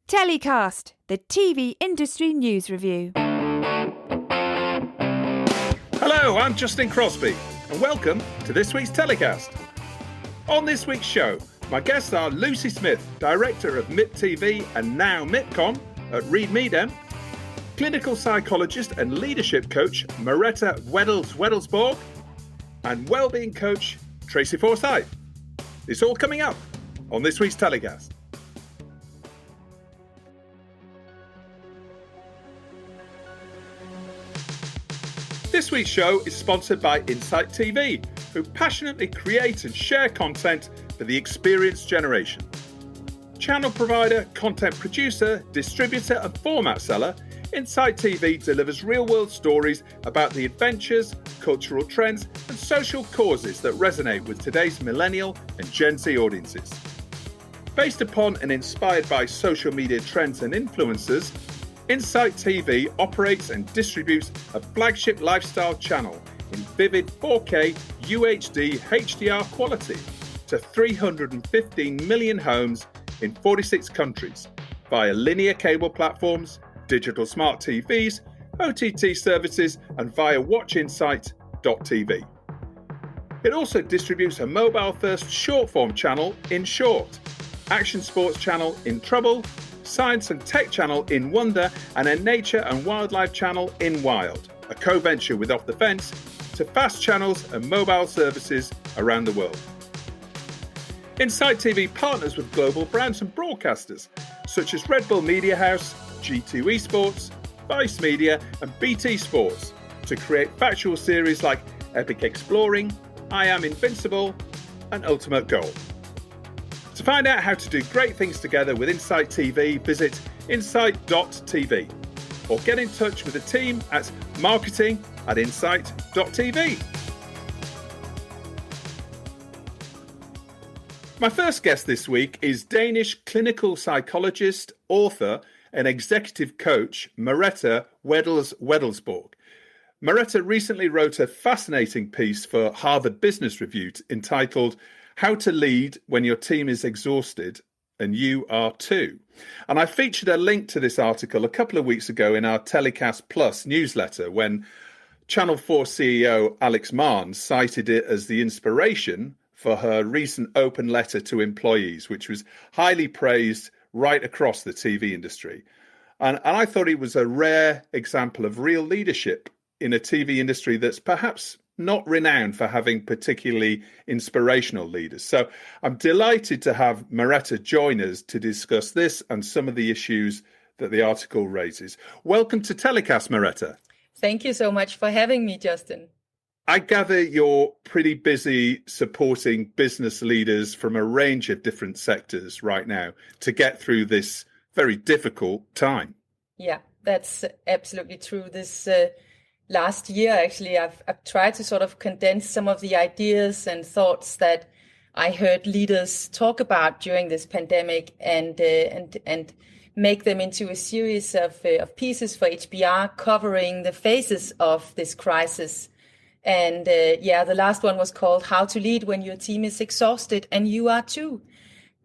TellyCast, the TV industry news review. Hello, I'm Justin Crosby, and welcome to this week's TellyCast. On this week's show, my guests are Lucy Smith, Director of MIPTV and now MIPCOM at Reed Midem, clinical psychologist and leadership coach Merete Wedell-Wedellsborg, and wellbeing coach Tracy Forsyth. It's all coming up on this week's TellyCast. This week's show is sponsored by Insight TV, who passionately create and share content for the experienced generation. Channel provider, content producer, distributor and format seller, Insight TV delivers real-world stories about the adventures, cultural trends and social causes that resonate with today's millennial and Gen Z audiences. Based upon and inspired by social media trends and influencers, Insight TV operates and distributes a flagship lifestyle channel in vivid 4K UHD HDR quality to 315 million homes in 46 countries via linear cable platforms, digital smart TVs, OTT services and via watchinsight.tv. It also distributes a mobile-first short-form channel in Short, action sports channel in Trouble, science and tech channel in Wonder and a nature and wildlife channel in Wild, a co-venture with Off the Fence, to fast channels and mobile services around the world. Insight TV partners with global brands and broadcasters such as Red Bull Media House, G2 Esports, Vice Media and BT Sports to create factual series like Epic Exploring, I Am Invincible and Ultimate Goal. To find out how to do great things together with Insight TV, visit insight.tv or get in touch with the team at marketing@insight.tv. My first guest this week is Danish clinical psychologist, author and executive coach Merete Wedell-Wedellsborg. Merete recently wrote a fascinating piece for Harvard Business Review entitled How to Lead When Your Team is Exhausted and You Are Too. And I featured a link to this article a couple of weeks ago in our TellyCast Plus newsletter when Channel 4 CEO Alex Marnes cited it as the inspiration for her recent open letter to employees, which was highly praised right across the TV industry. And I thought it was a rare example of real leadership in a TV industry that's perhaps not renowned for having particularly inspirational leaders. So I'm delighted to have Merete join us to discuss this and some of the issues that the article raises. Welcome to TellyCast, Merete. Thank you so much for having me, Justin. I gather you're pretty busy supporting business leaders from a range of different sectors right now to get through this very difficult time. Yeah, that's absolutely true. This last year, actually, I've tried to sort of condense some of the ideas and thoughts that I heard leaders talk about during this pandemic and make them into a series of pieces for HBR covering the phases of this crisis. And the last one was called How to Lead When Your Team is Exhausted and You Are Too.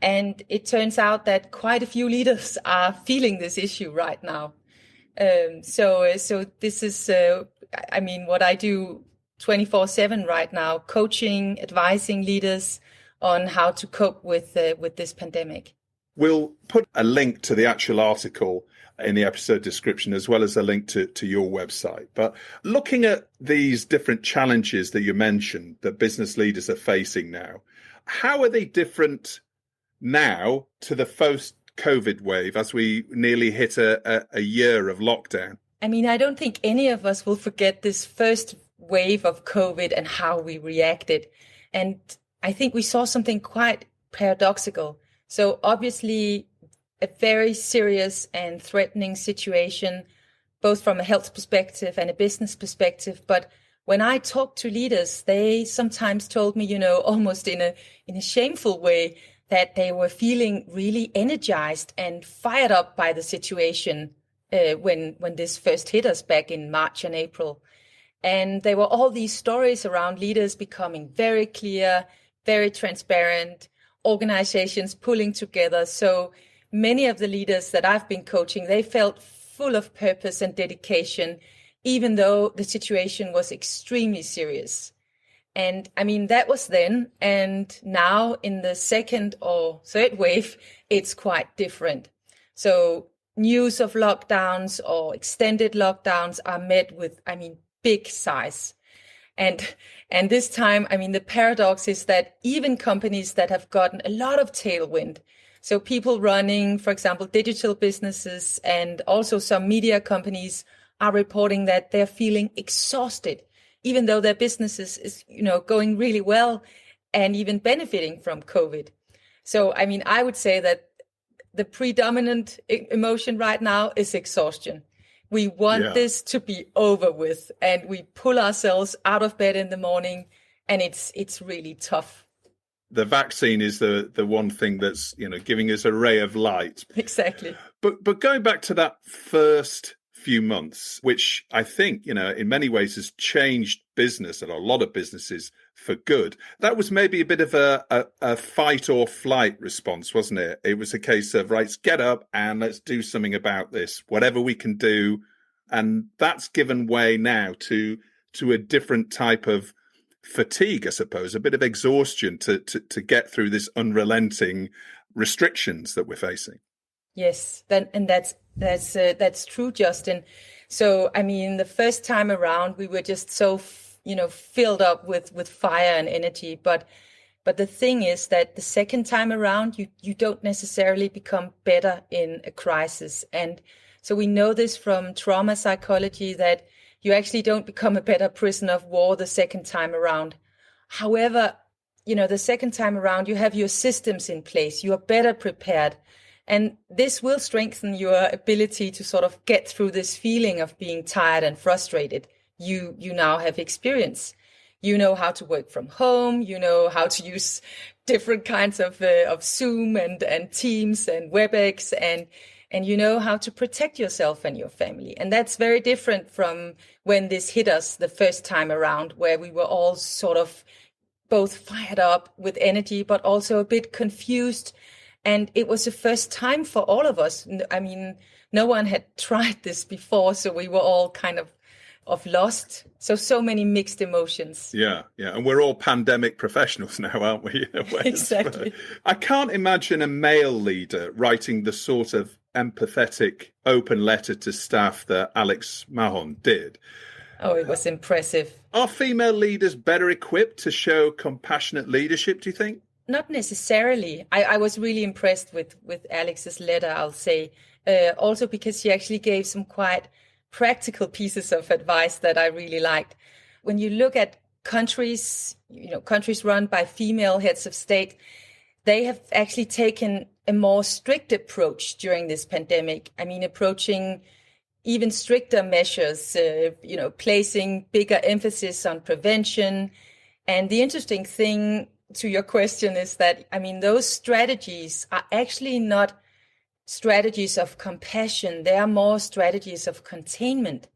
And it turns out that quite a few leaders are feeling this issue right now. So this is, what I do 24/7 right now, coaching, advising leaders on how to cope with this pandemic. We'll put a link to the actual article in the episode description, as well as a link to your website. But looking at these different challenges that you mentioned that business leaders are facing now, how are they different now to the post-COVID wave as we nearly hit a year of lockdown? I don't think any of us will forget this first wave of COVID and how we reacted. And I think we saw something quite paradoxical. So obviously, a very serious and threatening situation, both from a health perspective and a business perspective. But when I talked to leaders, they sometimes told me, almost in a shameful way, that they were feeling really energized and fired up by the situation when this first hit us back in March and April. And there were all these stories around leaders becoming very clear, very transparent, organizations pulling together. So many of the leaders that I've been coaching, they felt full of purpose and dedication, even though the situation was extremely serious. And I mean, that was then. And now in the second or third wave, it's quite different. So news of lockdowns or extended lockdowns are met with, I mean, big sighs. And this time, I mean, the paradox is that even companies that have gotten a lot of tailwind, so people running, for example, digital businesses and also some media companies are reporting that they're feeling exhausted, even though their businesses is, going really well and even benefiting from COVID. So, I mean, I would say that the predominant emotion right now is exhaustion. We want this to be over with, and we pull ourselves out of bed in the morning, and it's really tough. The vaccine is the one thing that's, giving us a ray of light. Exactly. But going back to that first few months, which I think, in many ways has changed business and a lot of businesses for good. That was maybe a bit of a fight or flight response, wasn't it? It was a case of, right, get up and let's do something about this, whatever we can do. And that's given way now to a different type of fatigue, I suppose, a bit of exhaustion to get through this unrelenting restrictions that we're facing. Yes, that's true, Justin. So, I mean, the first time around, we were just so, filled up with fire and energy. But the thing is that the second time around, you don't necessarily become better in a crisis. And so we know this from trauma psychology that you actually don't become a better prisoner of war the second time around. However, the second time around, you have your systems in place. You are better prepared. And this will strengthen your ability to sort of get through this feeling of being tired and frustrated. You now have experience. You know how to work from home. You know how to use different kinds of Zoom and Teams and WebEx, and you know how to protect yourself and your family. And that's very different from when this hit us the first time around, where we were all sort of both fired up with energy, but also a bit confused. And it was the first time for all of us. I mean, no one had tried this before, so we were all kind of lost. So many mixed emotions. Yeah. And we're all pandemic professionals now, aren't we? Exactly. I can't imagine a male leader writing the sort of empathetic, open letter to staff that Alex Mahon did. Oh, it was impressive. Are female leaders better equipped to show compassionate leadership, do you think? Not necessarily. I was really impressed with Alex's letter, I'll say, also because she actually gave some quite practical pieces of advice that I really liked. When you look at countries, countries run by female heads of state, they have actually taken a more strict approach during this pandemic. I mean, approaching even stricter measures, placing bigger emphasis on prevention. And the interesting thing to your question is that, I mean, those strategies are actually not strategies of compassion. They are more strategies of containment.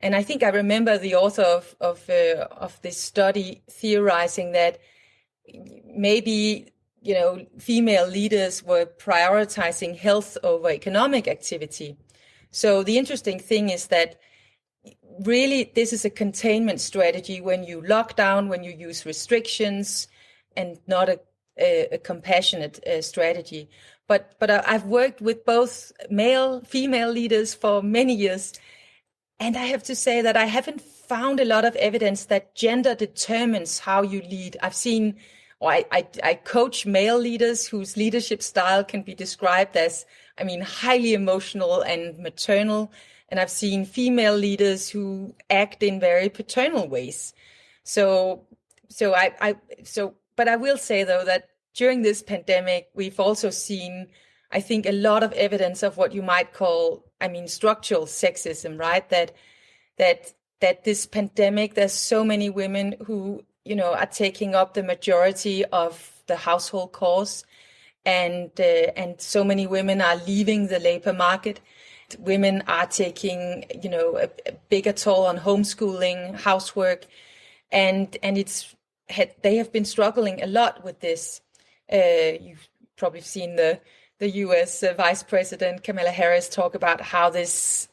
And I think I remember the author of this study theorizing that maybe, female leaders were prioritizing health over economic activity. So the interesting thing is that really this is a containment strategy when you lock down, when you use restrictions, and not a compassionate strategy. But I've worked with both female leaders for many years, and I have to say that I haven't found a lot of evidence that gender determines how you lead. I've seen, or I coach male leaders whose leadership style can be described as, highly emotional and maternal, and I've seen female leaders who act in very paternal ways. But I will say, though, that during this pandemic, we've also seen, I think, a lot of evidence of what you might call, structural sexism, right? That this pandemic, there's so many women who, are taking up the majority of the household chores, and so many women are leaving the labor market. Women are taking, a bigger toll on homeschooling, housework, and they have been struggling a lot with this. You've probably seen the the US Vice President Kamala Harris talk about how this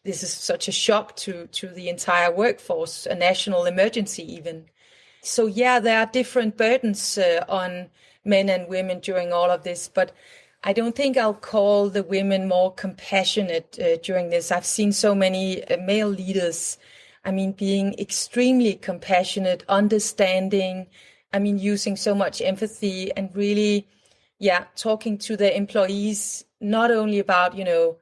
is such a shock to the entire workforce, a national emergency even. So yeah, there are different burdens on men and women during all of this, but I don't think I'll call the women more compassionate during this. I've seen so many male leaders, being extremely compassionate, understanding, using so much empathy and really, talking to their employees, not only about,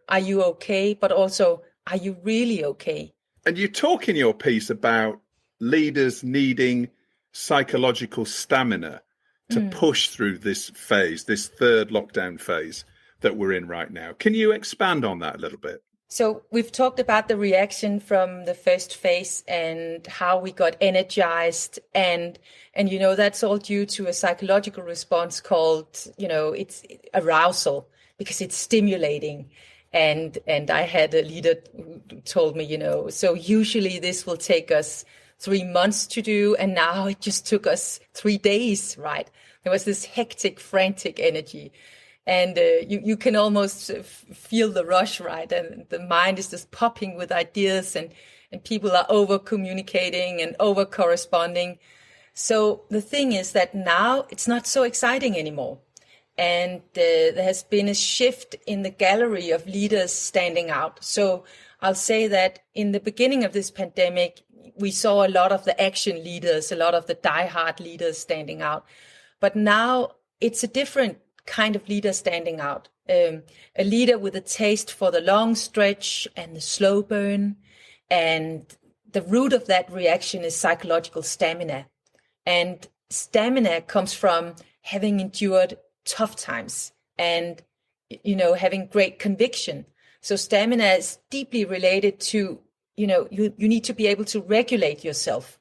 are you okay, but also, are you really okay? And you talk in your piece about leaders needing psychological stamina to push through this phase, this third lockdown phase that we're in right now. Can you expand on that a little bit? So we've talked about the reaction from the first phase and how we got energized, and that's all due to a psychological response called, it's arousal, because it's stimulating. And I had a leader who told me, so usually this will take us 3 months to do, and now it just took us 3 days, right? There was this hectic, frantic energy. And you can almost feel the rush, right? And the mind is just popping with ideas, and people are over communicating and over corresponding. So the thing is that now it's not so exciting anymore. And there has been a shift in the gallery of leaders standing out. So I'll say that in the beginning of this pandemic, we saw a lot of the action leaders, a lot of the diehard leaders standing out. But now it's a different kind of leader standing out. A leader with a taste for the long stretch and the slow burn. And the root of that reaction is psychological stamina. And stamina comes from having endured tough times and, having great conviction. So stamina is deeply related to, you need to be able to regulate yourself.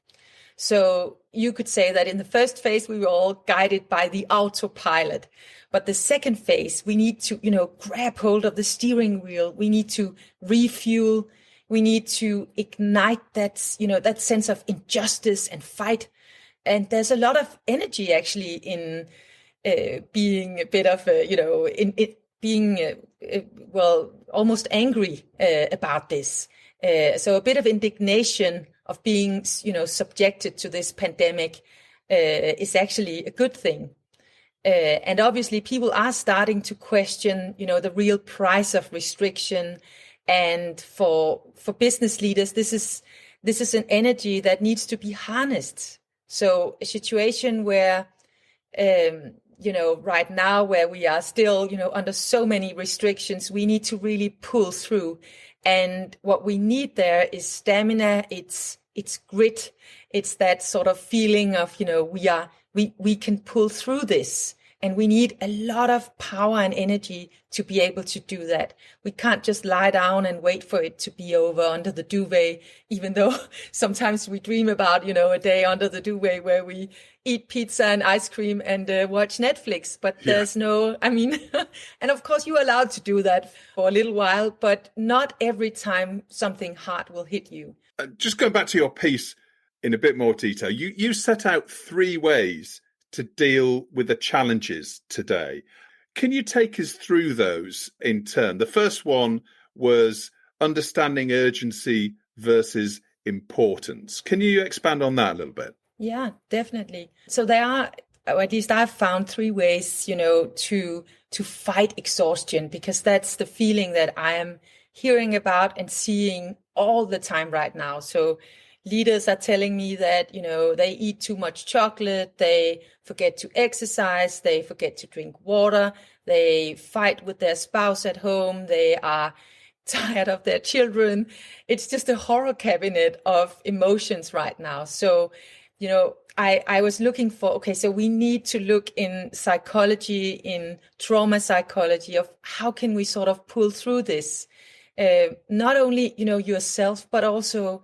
So you could say that in the first phase, we were all guided by the autopilot. But the second phase, we need to, grab hold of the steering wheel. We need to refuel. We need to ignite that sense of injustice and fight. And there's a lot of energy actually in being a bit of, almost angry about this. So a bit of indignation of being, subjected to this pandemic is actually a good thing. And obviously people are starting to question, the real price of restriction. And for business leaders, this is an energy that needs to be harnessed. So a situation where, right now where we are still, under so many restrictions, we need to really pull through. And what we need there is stamina. It's grit. It's that sort of feeling of, we can pull through this, and we need a lot of power and energy to be able to do that. We can't just lie down and wait for it to be over under the duvet, even though sometimes we dream about, a day under the duvet where we eat pizza and ice cream and watch Netflix. But there's and of course you're allowed to do that for a little while, but not every time something hard will hit you. Just going back to your piece in a bit more detail, you set out 3 ways to deal with the challenges today. Can you take us through those in turn? The first one was understanding urgency versus importance. Can you expand on that a little bit? Yeah, definitely. So there are, or at least I've found 3 ways, to fight exhaustion, because that's the feeling that I am hearing about and seeing all the time right now. So leaders are telling me that, they eat too much chocolate, they forget to exercise, they forget to drink water, they fight with their spouse at home, they are tired of their children. It's just a horror cabinet of emotions right now. So, I was looking for, so we need to look in psychology, in trauma psychology, of how can we sort of pull through this, not only, yourself, but also,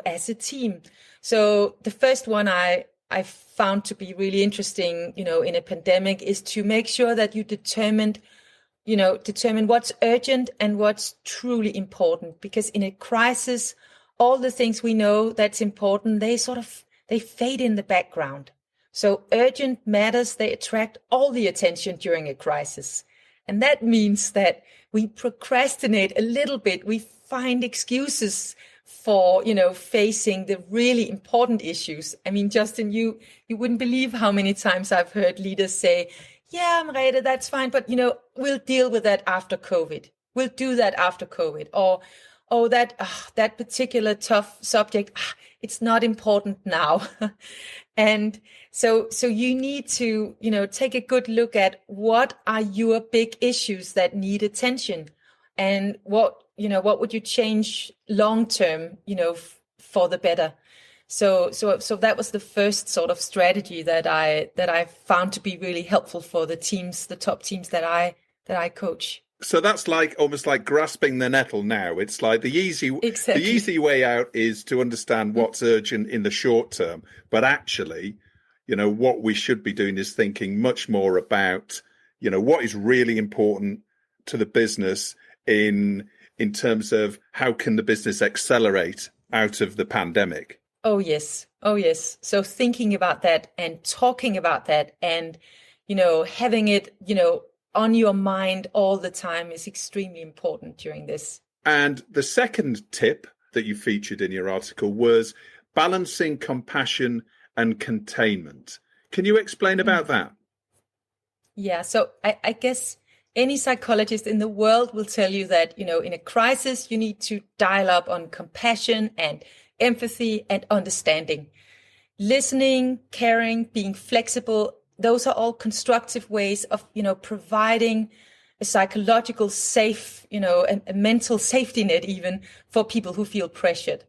as a team. So the first one I found to be really interesting, in a pandemic, is to make sure that you determine what's urgent and what's truly important. Because in a crisis, all the things we know that's important, they fade in the background. So urgent matters, they attract all the attention during a crisis. And that means that we procrastinate a little bit. We find excuses for, facing the really important issues. I mean, Justin, you wouldn't believe how many times I've heard leaders say, yeah, Merete, that's fine, but, we'll deal with that after COVID. We'll do that after COVID. Or, oh, that particular tough subject, it's not important now. And so you need to, take a good look at what are your big issues that need attention, and what would you change long term, for the better. So that was the first sort of strategy that I found to be really helpful for the teams, the top teams that I coach. So that's almost like grasping the nettle now. It's like the easy way out is to understand what's urgent in the short term. But actually, what we should be doing is thinking much more about, what is really important to the business in terms of how can the business accelerate out of the pandemic. Oh, yes. So thinking about that and talking about that and, having it, on your mind all the time is extremely important during this. And the second tip that you featured in your article was balancing compassion and containment. Can you explain about that? Yeah, so I guess any psychologist in the world will tell you that, in a crisis, you need to dial up on compassion and empathy and understanding. Listening, caring, being flexible, those are all constructive ways of, providing a psychological safe, a mental safety net even for people who feel pressured.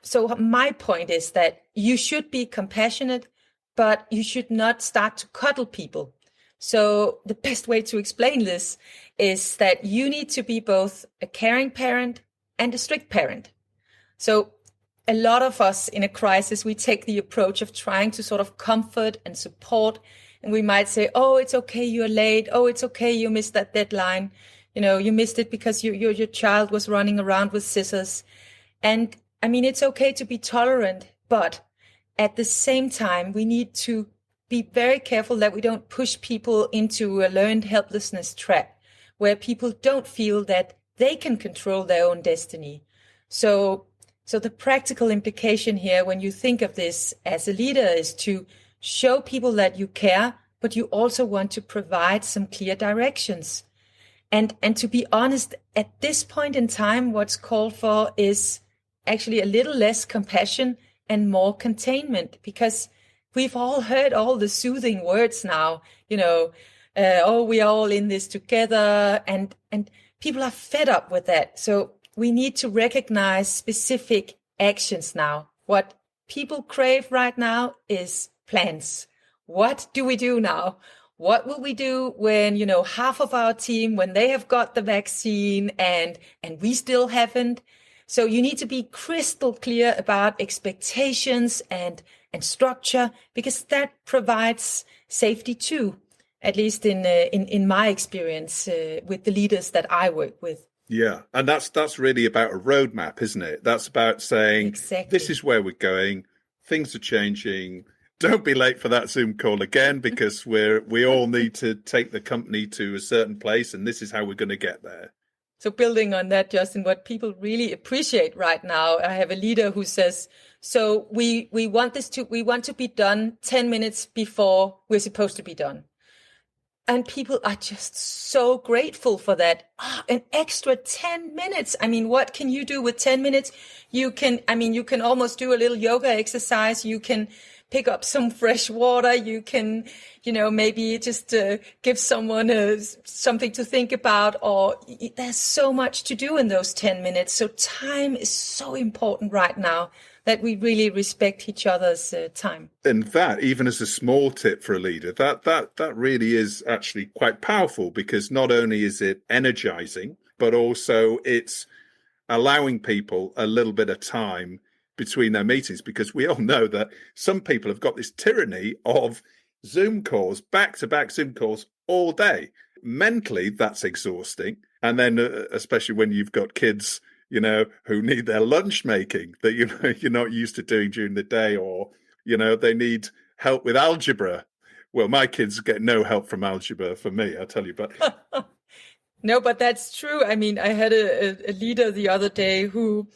So my point is that you should be compassionate, but you should not start to coddle people. So the best way to explain this is that you need to be both a caring parent and a strict parent. So a lot of us in a crisis, we take the approach of trying to sort of comfort and support. And we might say, oh, it's okay, you're late. Oh, it's okay, you missed that deadline. You missed it because your child was running around with scissors. And I mean, it's okay to be tolerant, but at the same time, we need to be very careful that we don't push people into a learned helplessness trap where people don't feel that they can control their own destiny. So the practical implication here, when you think of this as a leader, is to show people that you care, but you also want to provide some clear directions. And to be honest, at this point in time, what's called for is actually a little less compassion and more containment, because we've all heard all the soothing words now, oh, we are all in this together, and people are fed up with that. So we need to recognize specific actions now. What people crave right now is plans. What do we do now? What will we do when, half of our team, when they have got the vaccine and we still haven't? So you need to be crystal clear about expectations and structure, because that provides safety too, at least in my experience with the leaders that I work with. Yeah, and that's really about a roadmap, isn't it? That's about saying, exactly, this is where we're going. Things are changing. Don't be late for that Zoom call again, because we all need to take the company to a certain place, and this is how we're going to get there. So building on that, Justin, what people really appreciate right now, I have a leader who says, so we want to be done 10 minutes before we're supposed to be done. And people are just so grateful for that. An extra 10 minutes. I mean, what can you do with 10 minutes? You can almost do a little yoga exercise. You can pick up some fresh water. You can, maybe just give someone something to think about, or there's so much to do in those 10 minutes. So time is so important right now, that we really respect each other's time. And that, even as a small tip for a leader, that really is actually quite powerful, because not only is it energizing, but also it's allowing people a little bit of time between their meetings, because we all know that some people have got this tyranny of Zoom calls, back-to-back Zoom calls all day. Mentally, that's exhausting. And then especially when you've got kids, who need their lunch making that, you're not used to doing during the day, or, they need help with algebra. Well, my kids get no help from algebra for me, I'll tell you. But No, but that's true. I mean, I had a leader the other day who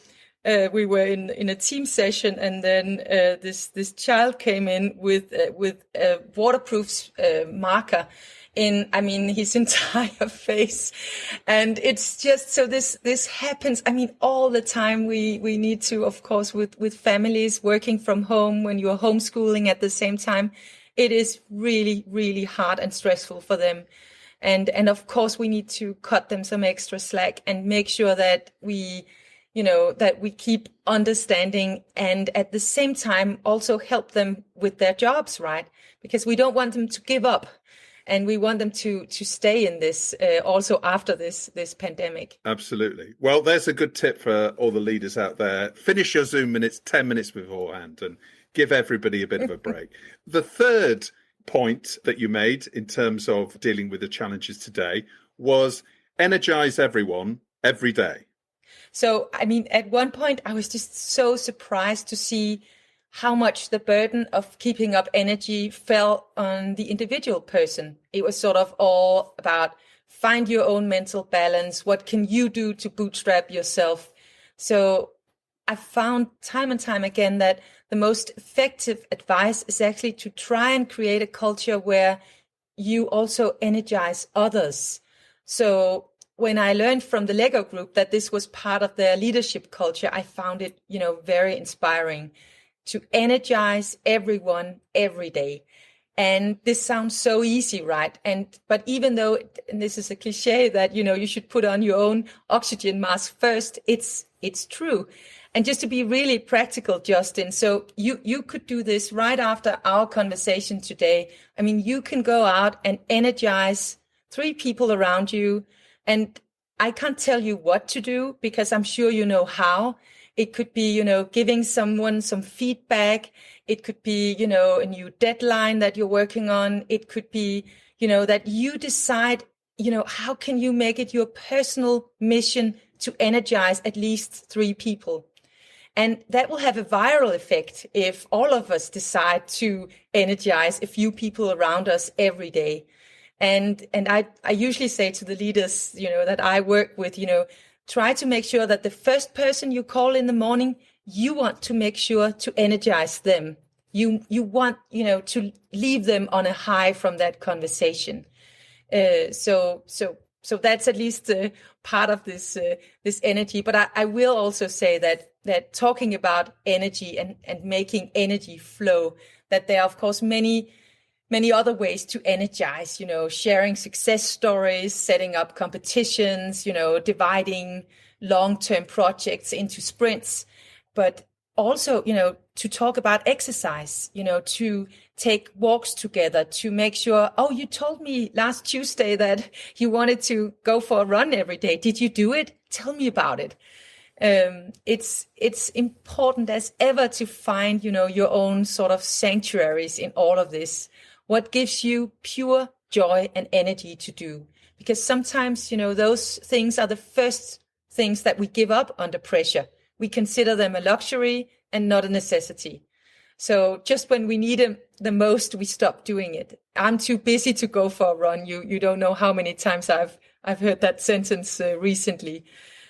we were in a team session, and then this child came in with a waterproof marker in, I mean, his entire face. And it's just, so this happens, I mean, all the time. We need to, of course, with families working from home, when you're homeschooling at the same time, it is really, really hard and stressful for them. And of course, we need to cut them some extra slack and make sure that we keep understanding, and at the same time also help them with their jobs, right? Because we don't want them to give up, and we want them to stay in this also after this pandemic. Absolutely. Well, there's a good tip for all the leaders out there. Finish your Zoom minutes 10 minutes beforehand and give everybody a bit of a break. The third point that you made in terms of dealing with the challenges today was energize everyone every day. So, I mean, at one point, I was just so surprised to see how much the burden of keeping up energy fell on the individual person. It was sort of all about find your own mental balance. What can you do to bootstrap yourself? So I found time and time again that the most effective advice is actually to try and create a culture where you also energize others. So when I learned from the Lego group that this was part of their leadership culture, I found it, very inspiring to energize everyone every day. And this sounds so easy, right? But even though, and this is a cliche that, you should put on your own oxygen mask first, it's true. And just to be really practical, Justin, so you could do this right after our conversation today. I mean, you can go out and energize 3 people around you. And I can't tell you what to do, because I'm sure you know how. It could be, giving someone some feedback. It could be, a new deadline that you're working on. It could be, that you decide, how can you make it your personal mission to energize at least 3 people. And that will have a viral effect if all of us decide to energize a few people around us every day. And I usually say to the leaders, that I work with, try to make sure that the first person you call in the morning, you want to make sure to energize them. You want, to leave them on a high from that conversation. So that's at least part of this energy. But I will also say that talking about energy and making energy flow, that there are, of course, many other ways to energize, sharing success stories, setting up competitions, dividing long-term projects into sprints, but also, to talk about exercise, to take walks together, to make sure, oh, you told me last Tuesday that you wanted to go for a run every day. Did you do it? Tell me about it. It's important as ever to find, your own sort of sanctuaries in all of this. What gives you pure joy and energy to do? Because sometimes, those things are the first things that we give up under pressure. We consider them a luxury and not a necessity. So just when we need them the most, we stop doing it. I'm too busy to go for a run. You don't know how many times I've heard that sentence recently.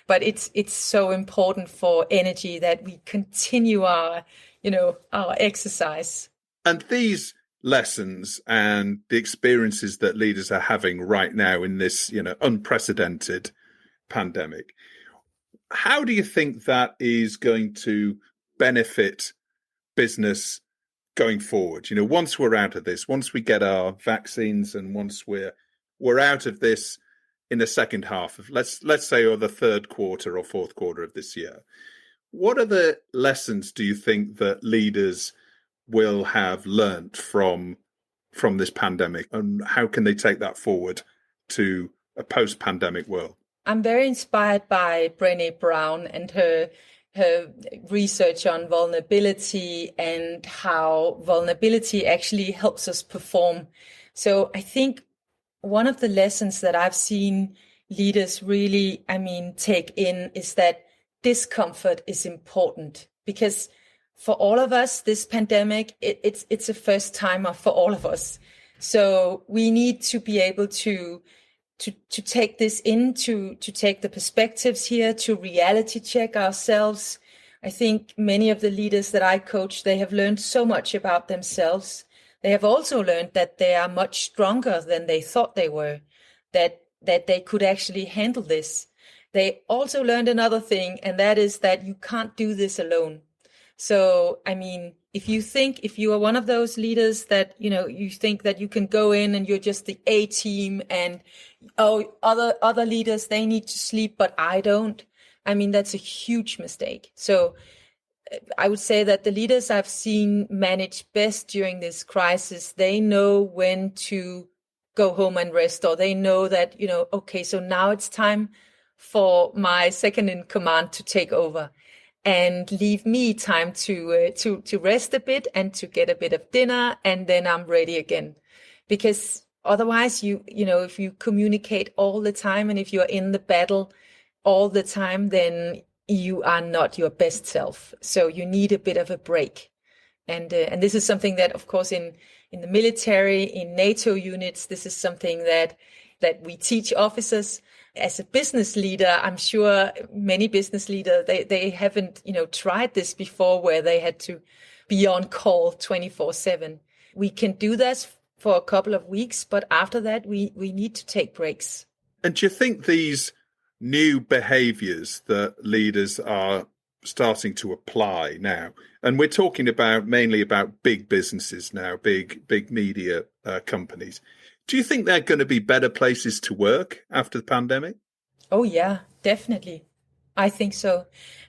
But it's so important for energy that we continue our exercise. And these lessons and the experiences that leaders are having right now in this, unprecedented pandemic, how do you think that is going to benefit business going forward? Once we're out of this, once we get our vaccines, and once we're out of this in the second half of, let's say, or the third quarter or fourth quarter of this year, what are the lessons do you think that leaders will have learnt from this pandemic, and how can they take that forward to a post-pandemic world? I'm very inspired by Brené Brown and her research on vulnerability and how vulnerability actually helps us perform. So I think one of the lessons that I've seen leaders really, take in is that discomfort is important, because for all of us, this pandemic, it's a first timer for all of us. So we need to be able to to take this in, to take the perspectives here, to reality check ourselves. I think many of the leaders that I coach, they have learned so much about themselves. They have also learned that they are much stronger than they thought they were, that they could actually handle this. They also learned another thing, and that is that you can't do this alone. So, I mean, if you are one of those leaders that, you think that you can go in and you're just the A team and, other leaders, they need to sleep, but I don't. I mean, that's a huge mistake. So I would say that the leaders I've seen manage best during this crisis, they know when to go home and rest, or they know that, okay, so now it's time for my second in command to take over and leave me time to rest a bit and to get a bit of dinner, and then I'm ready again. Because otherwise, if you communicate all the time and if you're in the battle all the time, then you are not your best self. So you need a bit of a break. And this is something that, of course, in the military, in NATO units, this is something that we teach officers. As a business leader, I'm sure many business leaders, they haven't, tried this before, where they had to be on call 24/7. We can do this for a couple of weeks, but after that, we need to take breaks. And do you think these new behaviours that leaders are starting to apply now, and we're talking mainly about big businesses now, big media companies, do you think they're going to be better places to work after the pandemic? Oh yeah, definitely. I think so.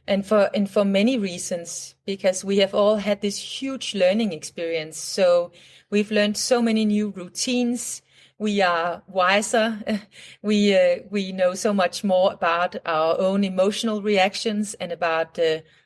And for many reasons, because we have all had this huge learning experience. So we've learned so many new routines. We are wiser. We know so much more about our own emotional reactions and about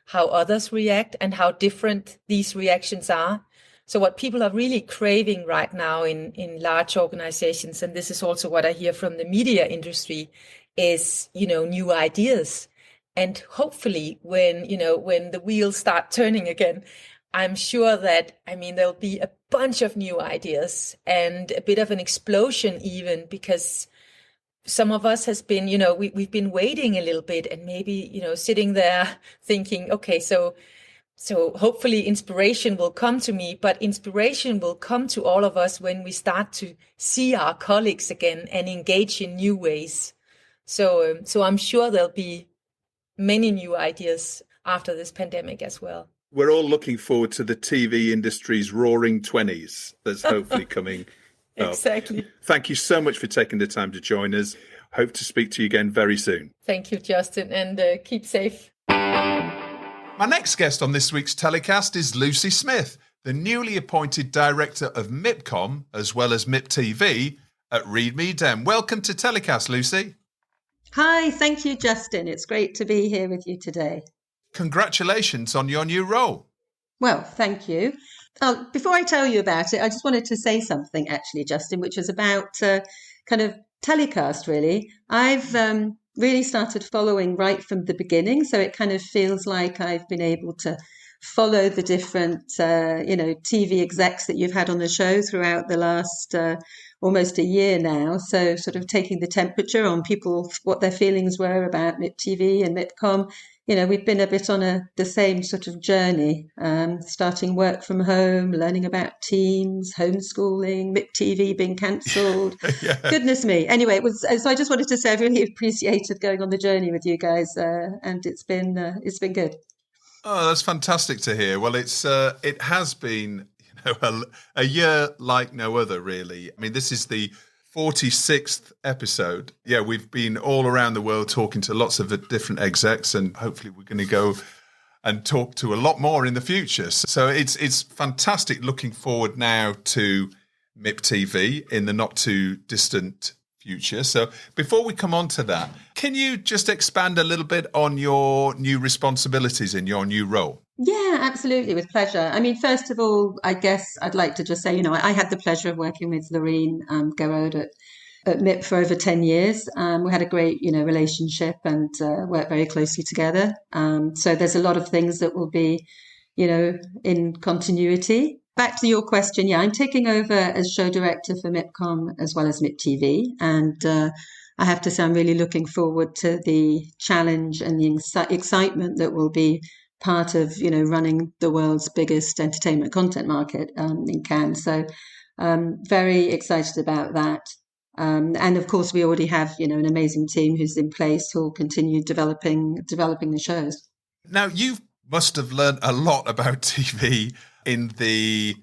how others react and how different these reactions are. So what people are really craving right now in large organizations, and this is also what I hear from the media industry, is, new ideas. And hopefully when the wheels start turning again, I'm sure that, there'll be a bunch of new ideas and a bit of an explosion even, because some of us has been, we've been waiting a little bit and maybe, sitting there thinking, okay, so hopefully inspiration will come to me, but inspiration will come to all of us when we start to see our colleagues again and engage in new ways. So I'm sure there'll be many new ideas after this pandemic as well. We're all looking forward to the TV industry's roaring 20s that's hopefully coming up. Exactly. Thank you so much for taking the time to join us. Hope to speak to you again very soon. Thank you, Justin, and keep safe. My next guest on this week's TellyCast is Lucy Smith, the newly appointed Director of MIPCOM, as well as MIPTV, at Reed Midem. Welcome to TellyCast, Lucy. Hi, thank you, Justin. It's great to be here with you today. Congratulations on your new role. Well, thank you. Before I tell you about it, I just wanted to say something, actually, Justin, which was about kind of TellyCast, really. I've really started following right from the beginning, so it kind of feels like I've been able to follow the different, TV execs that you've had on the show throughout the last almost a year now. So sort of taking the temperature on people, what their feelings were about MIPTV and MIPCOM. We've been a bit on the same sort of journey, starting work from home, learning about teams, homeschooling, MIPTV being cancelled. Yeah. Goodness me. Anyway, so I just wanted to say I really appreciated going on the journey with you guys, and it's been good. Oh, that's fantastic to hear. Well, it has been a year like no other, really. This is the 46th episode. Yeah, we've been all around the world talking to lots of different execs, and hopefully we're going to go and talk to a lot more in the future. So it's fantastic looking forward now to MIPTV in the not too distant future. So before we come on to that, can you just expand a little bit on your new responsibilities in your new role? Yeah, absolutely, with pleasure. First of all, I guess I'd like to just say, I had the pleasure of working with Loreen Garrod at MIP for over 10 years. We had a great, relationship and worked very closely together. So there's a lot of things that will be, in continuity. Back to your question, I'm taking over as show director for MIPCOM as well as MIPTV. And I have to say I'm really looking forward to the challenge and the excitement that will be part of, running the world's biggest entertainment content market in Cannes. So very excited about that. And of course, we already have, an amazing team who's in place who will continue developing the shows. Now, you must have learned a lot about TV in the,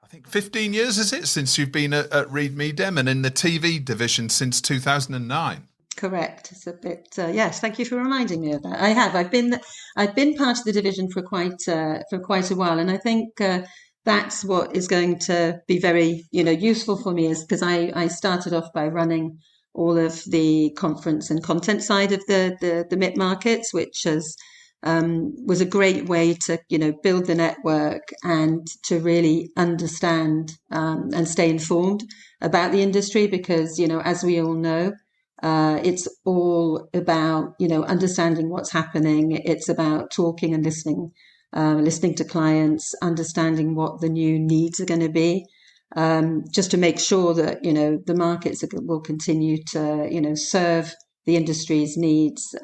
I think, 15 years, is it, since you've been at Reed Midem, and in the TV division since 2009. Correct. It's a bit. Yes. Thank you for reminding me of that. I have. I've been part of the division for quite a while, and I think that's what is going to be very useful for me, is because I started off by running all of the conference and content side of the MIP markets, which was a great way to build the network and to really understand and stay informed about the industry, because as we all know. It's all about, understanding what's happening. It's about talking and listening to clients, understanding what the new needs are going to be, just to make sure that, the markets will continue to, serve the industry's needs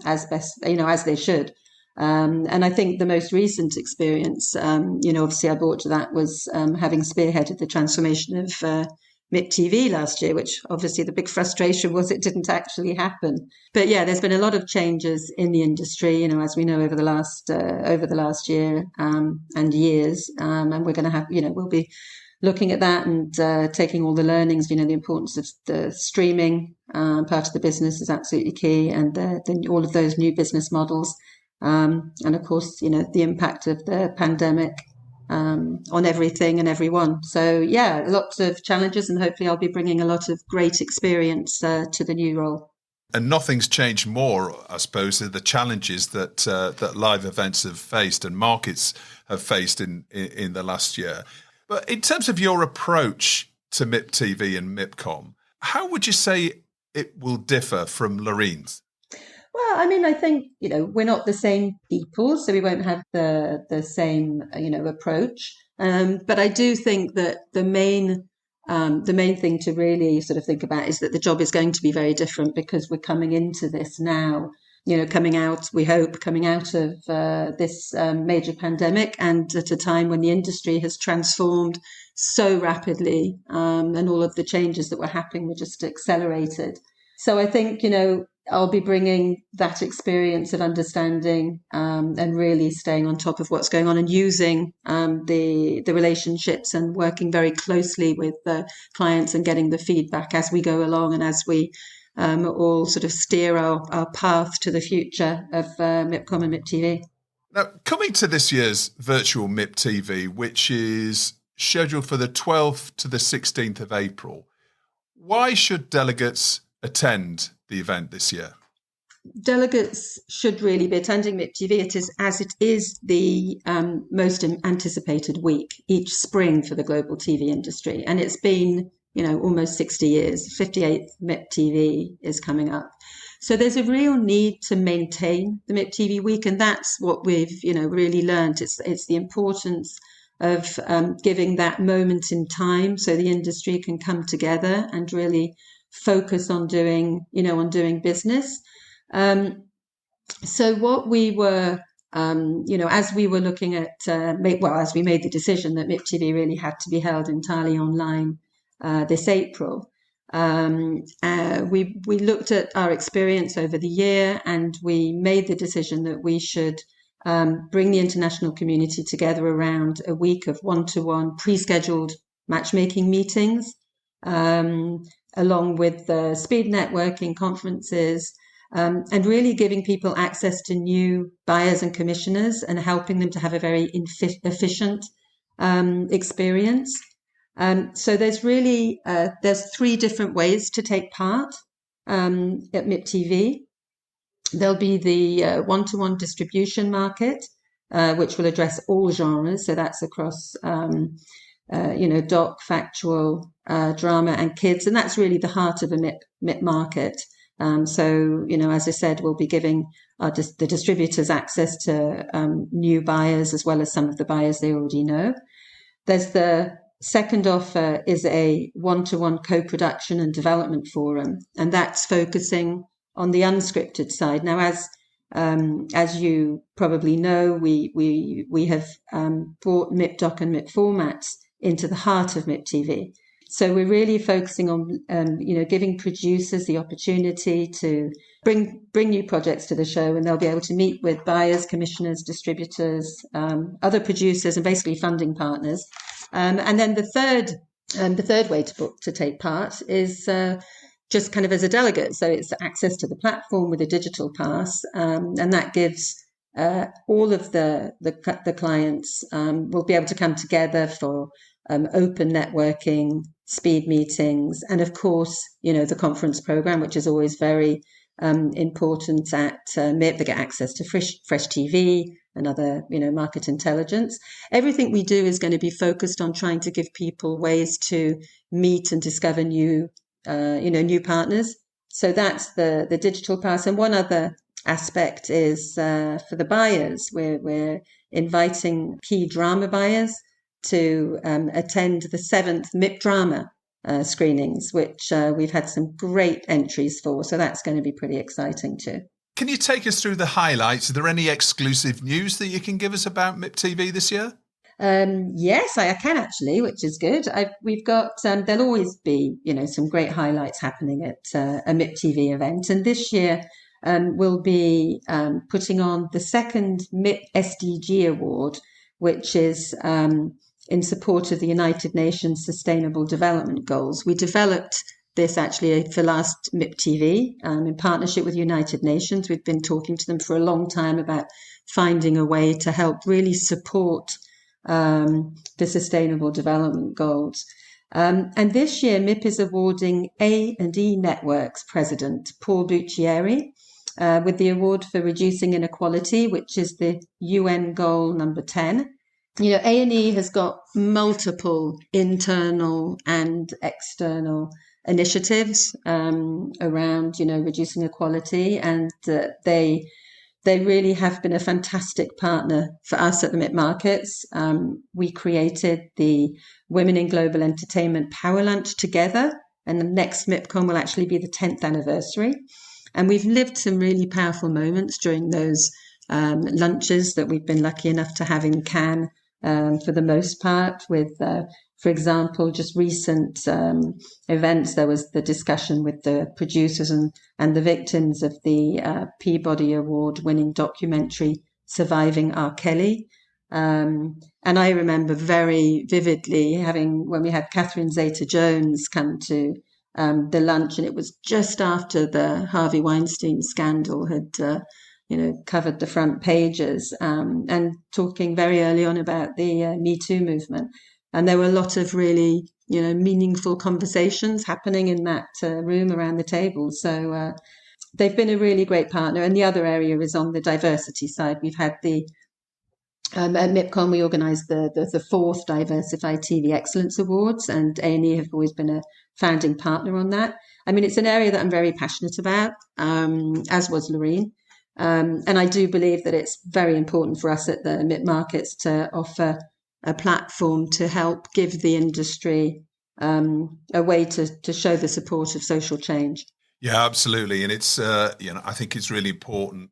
as best, as they should. And I think the most recent experience, obviously I brought to that was having spearheaded the transformation of MIPTV last year, which obviously the big frustration was it didn't actually happen. But yeah, there's been a lot of changes in the industry, as we know, over the last year and years. And we're going to have, we'll be looking at that and taking all the learnings. The importance of the streaming part of the business is absolutely key, and then all of those new business models. And of course, the impact of the pandemic on everything and everyone. So yeah, lots of challenges, and hopefully I'll be bringing a lot of great experience to the new role. And nothing's changed more, I suppose, than the challenges that live events have faced and markets have faced in the last year. But in terms of your approach to MIPTV and MIPCOM, how would you say it will differ from Lorene's? Well, I think, we're not the same people, so we won't have the same, approach. But I do think that the main thing to really sort of think about is that the job is going to be very different, because we're coming into this now, coming out of this major pandemic, and at a time when the industry has transformed so rapidly, and all of the changes that were happening were just accelerated. So I think, I'll be bringing that experience of understanding and really staying on top of what's going on, and using the relationships and working very closely with the clients and getting the feedback as we go along, and as we all sort of steer our path to the future of MIPCOM and MIPTV. Now, coming to this year's virtual MIPTV, which is scheduled for the 12th to the 16th of April, why should delegates attend the event this year? Delegates should really be attending MIPTV. It is the most anticipated week each spring for the global TV industry, and it's been almost 60 years. 58th MIPTV is coming up, so there's a real need to maintain the MIPTV week, and that's what we've really learned. It's the importance of giving that moment in time so the industry can come together and really focus on doing business. So what we were, as we were looking at, as we made the decision that MIPTV really had to be held entirely online this April, we looked at our experience over the year, and we made the decision that we should bring the international community together around a week of one-to-one pre-scheduled matchmaking meetings, along with the speed networking conferences, and really giving people access to new buyers and commissioners and helping them to have a very efficient experience. So there's really there's 3 different ways to take part at MIPTV. There'll be the one-to-one distribution market, which will address all genres. So that's across doc, factual, drama, and kids, and that's really the heart of a MIP market. So, as I said, we'll be giving the distributors access to new buyers, as well as some of the buyers they already know. There's the second offer is a one-to-one co-production and development forum, and that's focusing on the unscripted side. Now, as you probably know, we have brought MIPDoc and MIP formats into the heart of MIPTV. So we're really focusing on, giving producers the opportunity to bring new projects to the show, and they'll be able to meet with buyers, commissioners, distributors, other producers, and basically funding partners. And then the third way to take part is just kind of as a delegate. So it's access to the platform with a digital pass, and that gives all of the clients will be able to come together for open networking, speed meetings, and of course, the conference program, which is always very important at MIP. They get access to fresh TV and other, market intelligence. Everything we do is going to be focused on trying to give people ways to meet and discover new partners. So that's the digital pass. And one other aspect is for the buyers. We're inviting key drama buyers to attend the 7th MIP drama screenings, which we've had some great entries for. So that's going to be pretty exciting too. Can you take us through the highlights? Are there any exclusive news that you can give us about MIPTV this year? Yes, I can actually, which is good. We've got, there'll always be, some great highlights happening at a MIPTV event. And this year we'll be putting on the second MIP SDG Award, which is in support of the United Nations Sustainable Development Goals. We developed this actually for last MIPTV in partnership with United Nations. We've been talking to them for a long time about finding a way to help really support the Sustainable Development Goals. And this year, MIP is awarding A&E Network's president, Paul Buccieri, with the award for reducing inequality, which is the UN goal number 10. A&E has got multiple internal and external initiatives around, reducing equality, and they really have been a fantastic partner for us at the MIP Markets. We created the Women in Global Entertainment Power Lunch together, and the next MIPCOM will actually be the 10th anniversary. And we've lived some really powerful moments during those lunches that we've been lucky enough to have in Cannes for the most part with, for example, just recent events. There was the discussion with the producers and the victims of the Peabody Award-winning documentary Surviving R. Kelly. And I remember very vividly when we had Catherine Zeta-Jones come to the lunch, and it was just after the Harvey Weinstein scandal had covered the front pages, and talking very early on about the Me Too movement. And there were a lot of really, meaningful conversations happening in that room around the table. So they've been a really great partner. And the other area is on the diversity side. We've had at MIPCOM, we organised the fourth Diversified TV Excellence Awards, and A&E have always been a founding partner on that. I mean, it's an area that I'm very passionate about, as was Loreen. And I do believe that it's very important for us at the MIP Markets to offer a platform to help give the industry a way to show the support of social change. Yeah, absolutely. And it's, I think it's really important,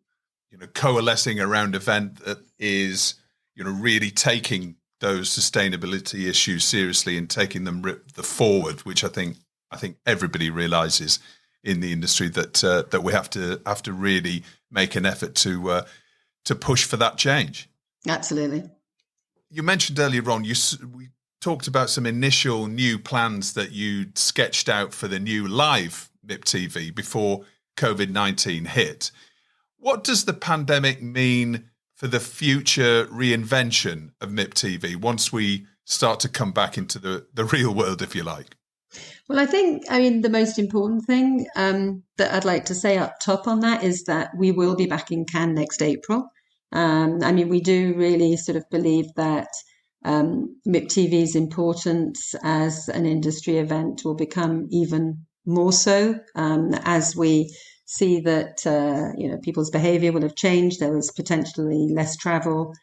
coalescing around an event that is, really taking those sustainability issues seriously and taking them forward, which I think everybody realizes in the industry that we have to really make an effort to push for that change. Absolutely. You mentioned earlier on, we talked about some initial new plans that you sketched out for the new live MIPTV before COVID-19 hit. What does the pandemic mean for the future reinvention of MIPTV once we start to come back into the real world, if you like? Well, the most important thing that I'd like to say up top on that is that we will be back in Cannes next April. We do really sort of believe that MIPTV's importance as an industry event will become even more so as we see that people's behaviour will have changed. There was potentially less travel,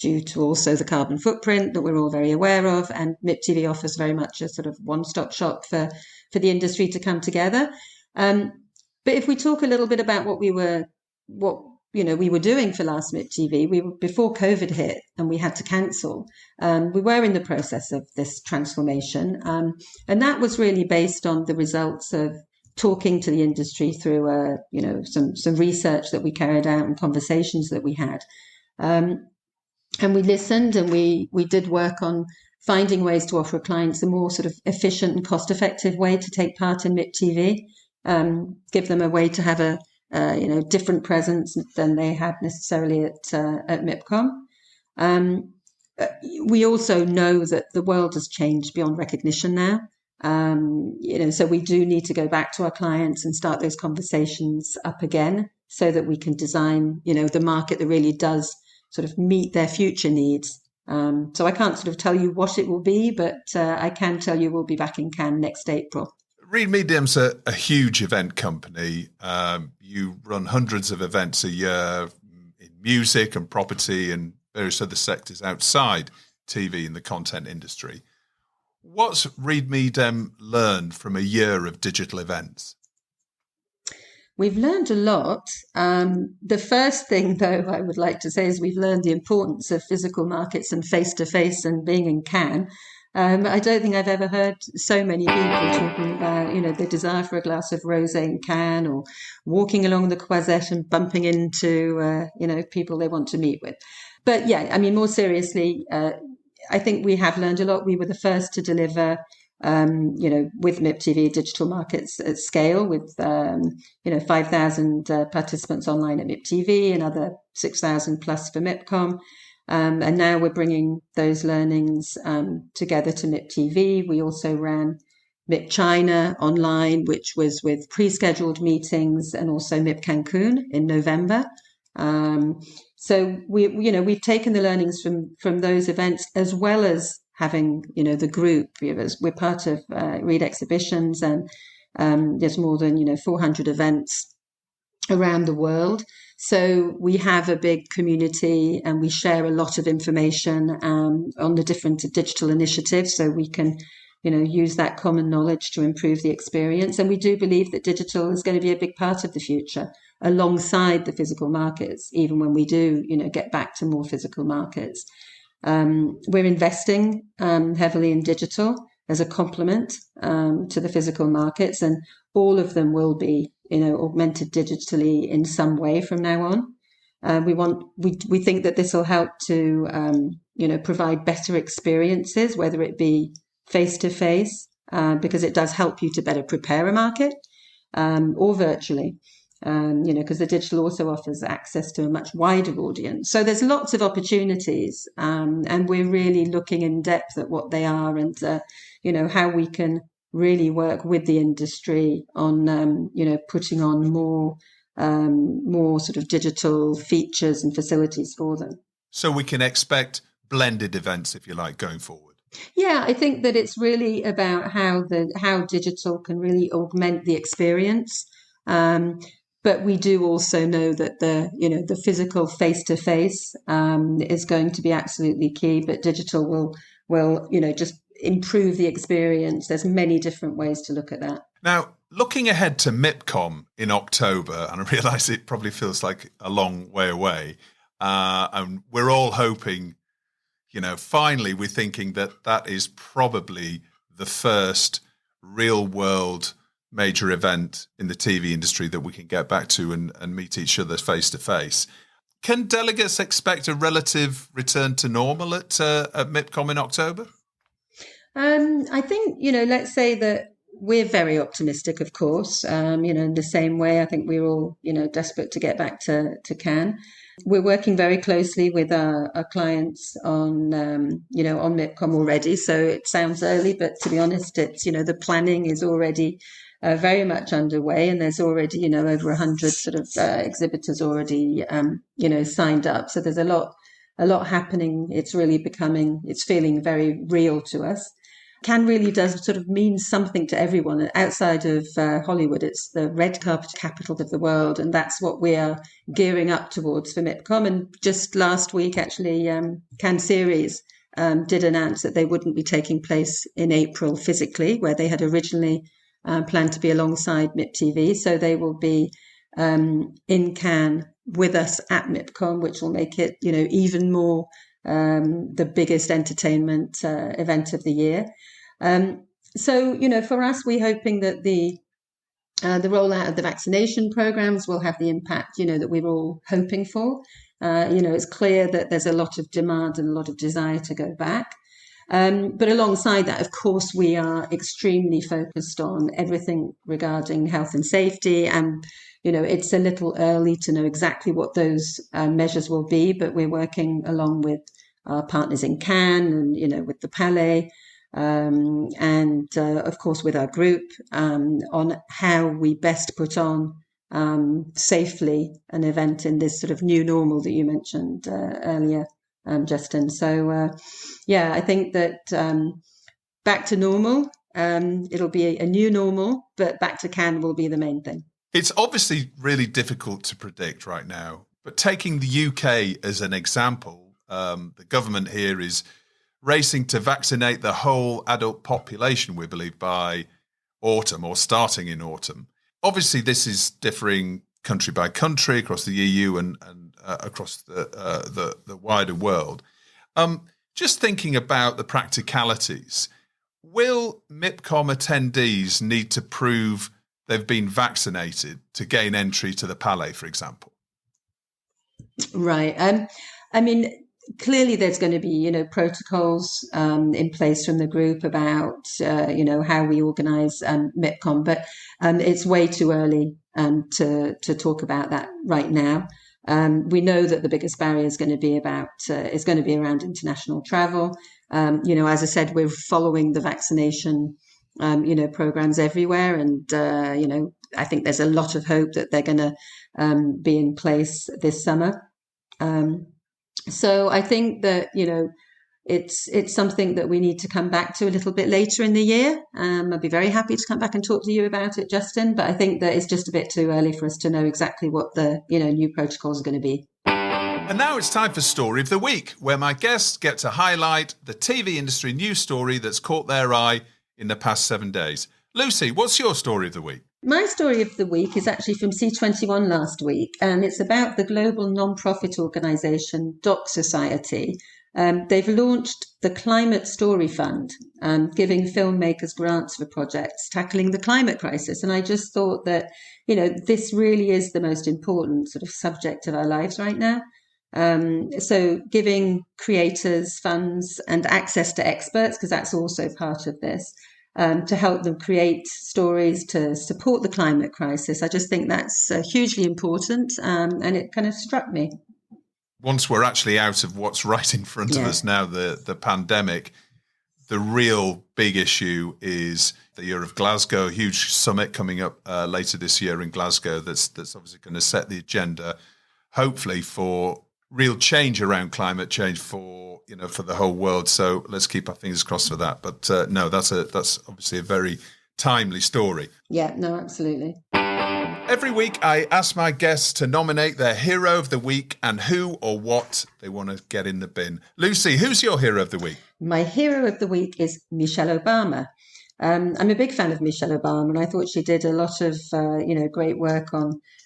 due to also the carbon footprint that we're all very aware of. And MIPTV offers very much a sort of one-stop shop for the industry to come together. But if we talk a little bit about what we were doing for last MIPTV, we were before COVID hit and we had to cancel. We were in the process of this transformation, and that was really based on the results of talking to the industry through some research that we carried out and conversations that we had, and we listened and we did work on finding ways to offer clients a more sort of efficient and cost-effective way to take part in MIPTV, give them a way to have a different presence than they had necessarily at MIPCOM. We also know that the world has changed beyond recognition now. So we do need to go back to our clients and start those conversations up again so that we can design, the market that really does sort of meet their future needs. So I can't sort of tell you what it will be, but I can tell you we'll be back in Cannes next April. Reed Midem's a huge event company. You run hundreds of events a year in music and property and various other sectors outside TV and the content industry. What's Reed Midem learned from a year of digital events? We've learned a lot. The first thing, though, I would like to say is we've learned the importance of physical markets and face-to-face and being in Cannes. I don't think I've ever heard so many people talking about, the desire for a glass of rosé in Cannes or walking along the Croisette and bumping into, people they want to meet with. But yeah, I mean, more seriously, I think we have learned a lot. We were the first to deliver, with MIPTV digital markets at scale with, 5,000 participants online at MIPTV, another 6,000 plus for MIPCOM. And now we're bringing those learnings together to MIPTV. We also ran MIP China online, which was with pre-scheduled meetings, and also MIP Cancun in November. So we've taken the learnings from those events, as well as having the group. We're part of Reed Exhibitions, and there's more than 400 events around the world. So we have a big community and we share a lot of information on the different digital initiatives, so we can use that common knowledge to improve the experience. And we do believe that digital is going to be a big part of the future alongside the physical markets, even when we do get back to more physical markets. We're investing heavily in digital as a complement to the physical markets, and all of them will be augmented digitally in some way from now on. We think that this will help to provide better experiences, whether it be face to face, because it does help you to better prepare a market, or virtually, because the digital also offers access to a much wider audience. So there's lots of opportunities, and we're really looking in depth at what they are, and how we can really work with the industry on putting on more sort of digital features and facilities for them. So we can expect blended events, if you like, going forward. Yeah, I think that it's really about how digital can really augment the experience. But we do also know that the physical face-to-face is going to be absolutely key, but digital will just improve the experience. There's many different ways to look at that. Now, looking ahead to MIPCOM in October, and I realise it probably feels like a long way away, and we're all hoping, finally we're thinking that is probably the first real-world major event in the TV industry that we can get back to and meet each other face-to-face. Can delegates expect a relative return to normal at MIPCOM in October? I think, let's say that we're very optimistic, of course. In the same way, I think we're all, desperate to get back to Cannes. We're working very closely with our clients on MIPCOM already. So it sounds early, but to be honest, it's, the planning is already very much underway, and there's already, over 100 sort of exhibitors already, signed up. So there's a lot happening. It's really it's feeling very real to us. Cannes really does sort of mean something to everyone. Outside of Hollywood, it's the red carpet capital of the world, and that's what we are gearing up towards for MIPCOM. And just last week, actually, Cannes Series did announce that they wouldn't be taking place in April physically, where they had originally planned to be alongside MIPTV. So they will be in Cannes with us at MIPCOM, which will make it, even more the biggest entertainment event of the year. So, for us, we're hoping that the rollout of the vaccination programs will have the impact, that we're all hoping for. It's clear that there's a lot of demand and a lot of desire to go back. But alongside that, of course, we are extremely focused on everything regarding health and safety. And, it's a little early to know exactly what those measures will be, but we're working along with our partners in Cannes and, with the Palais, and of course with our group on how we best put on safely an event in this sort of new normal that you mentioned earlier, Justin. So I think that back to normal, it'll be a new normal, but back to Cannes will be the main thing. It's obviously really difficult to predict right now, but taking the UK as an example, the government here is racing to vaccinate the whole adult population, we believe, by autumn or starting in autumn. Obviously, this is differing country by country across the EU and across the wider world. Just thinking about the practicalities, will MIPCOM attendees need to prove they've been vaccinated to gain entry to the Palais, for example? Right. Clearly, there's going to be, protocols in place from the group about, how we organise MIPCOM, but it's way too early to talk about that right now. We know that the biggest barrier is going to be around international travel. As I said, we're following the vaccination, programs everywhere, and I think there's a lot of hope that they're going to be in place this summer. So I think that, it's something that we need to come back to a little bit later in the year. I'd be very happy to come back and talk to you about it, Justin, but I think that it's just a bit too early for us to know exactly what the, new protocols are going to be. And now it's time for Story of the Week, where my guests get to highlight the TV industry news story that's caught their eye in the past 7 days. Lucy, what's your story of the week? My story of the week is actually from C21 last week, and it's about the global non-profit organisation Doc Society. They've launched the Climate Story Fund, giving filmmakers grants for projects tackling the climate crisis. And I just thought that, this really is the most important sort of subject of our lives right now. So giving creators funds and access to experts, because that's also part of this, to help them create stories to support the climate crisis. I just think that's hugely important, and it kind of struck me. Once we're actually out of what's right in front of us now, the pandemic, the real big issue is the year of Glasgow, a huge summit coming up later this year in Glasgow that's obviously going to set the agenda, hopefully, for real change around climate change for the whole world. So let's keep our fingers crossed for that. But no, that's obviously a very timely story. Yeah, no, absolutely. Every week, I ask my guests to nominate their hero of the week and who or what they want to get in the bin. Lucy, who's your hero of the week? My hero of the week is Michelle Obama. I'm a big fan of Michelle Obama, and I thought she did a lot of, great work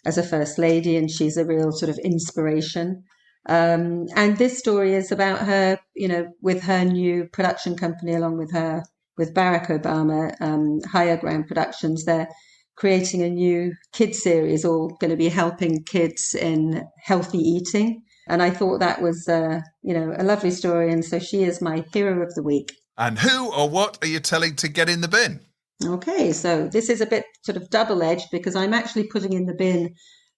as a first lady, and she's a real sort of inspiration. And this story is about her, with her new production company, along with Barack Obama, Higher Ground Productions. They're creating a new kids series, all going to be helping kids in healthy eating. And I thought that was, a lovely story. And so she is my hero of the week. And who or what are you telling to get in the bin? Okay, so this is a bit sort of double-edged, because I'm actually putting in the bin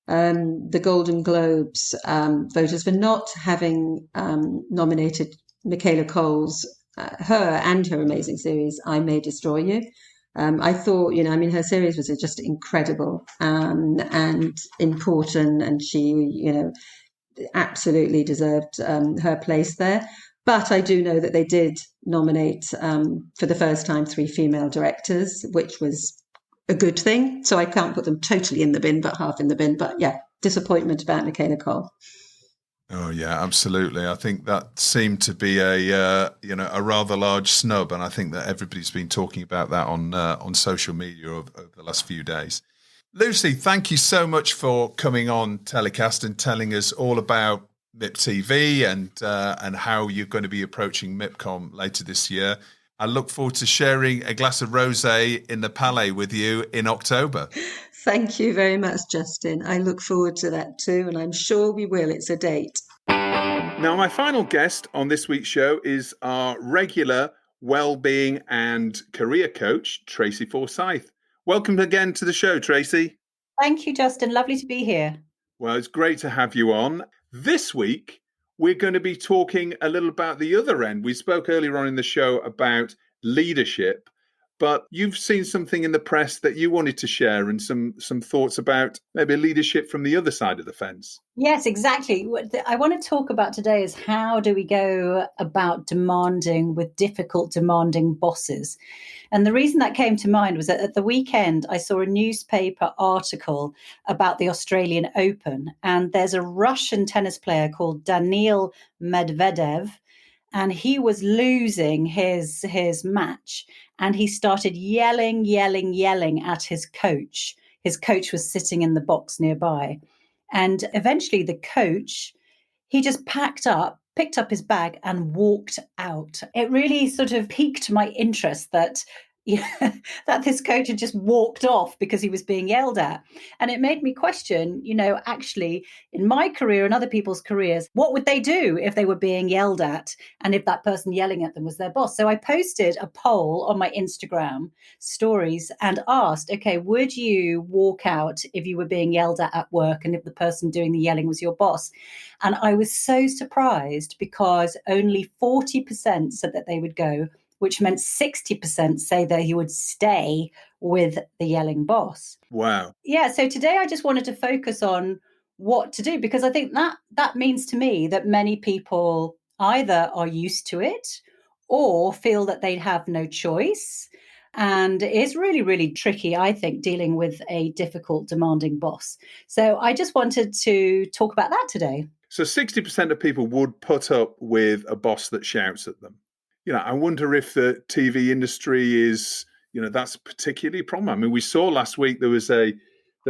the Golden Globes voters for not having nominated Michaela Coel's, her and her amazing series, I May Destroy You. I thought, her series was just incredible and important, and she, absolutely deserved her place there. But I do know that they did nominate for the first time 3 female directors, which was a good thing. So I can't put them totally in the bin, but half in the bin. But yeah, disappointment about Michaela Cole. Oh yeah, absolutely. I think that seemed to be a rather large snub, and I think that everybody's been talking about that on social media over the last few days. Lucy, thank you so much for coming on TellyCast and telling us all about MIPTV and how you're going to be approaching MIPCOM later this year. I look forward to sharing a glass of rosé in the Palais with you in October. Thank you very much, Justin. I look forward to that too, and I'm sure we will. It's a date. Now, my final guest on this week's show is our regular wellbeing and career coach, Tracy Forsyth. Welcome again to the show, Tracy. Thank you, Justin. Lovely to be here. Well, it's great to have you on. This week, we're going to be talking a little about the other end. We spoke earlier on in the show about leadership, but you've seen something in the press that you wanted to share and some thoughts about maybe leadership from the other side of the fence. Yes, exactly. What I want to talk about today is how do we go about demanding with difficult, demanding bosses? And the reason that came to mind was that at the weekend, I saw a newspaper article about the Australian Open, and there's a Russian tennis player called Daniil Medvedev, and he was losing his match, and he started yelling at his coach. His coach was sitting in the box nearby. And eventually the coach, he just picked up his bag and walked out. It really sort of piqued my interest that that this coach had just walked off because he was being yelled at. And it made me question, actually in my career and other people's careers, what would they do if they were being yelled at and if that person yelling at them was their boss? So I posted a poll on my Instagram stories and asked, okay, would you walk out if you were being yelled at work and if the person doing the yelling was your boss? And I was so surprised because only 40% said that they would go, which meant 60% say that he would stay with the yelling boss. Wow. Yeah, so today I just wanted to focus on what to do, because I think that means to me that many people either are used to it or feel that they have no choice. And it is really, really tricky, I think, dealing with a difficult, demanding boss. So I just wanted to talk about that today. So 60% of people would put up with a boss that shouts at them. I wonder if the TV industry is, that's particularly a problem. I mean, we saw last week there was the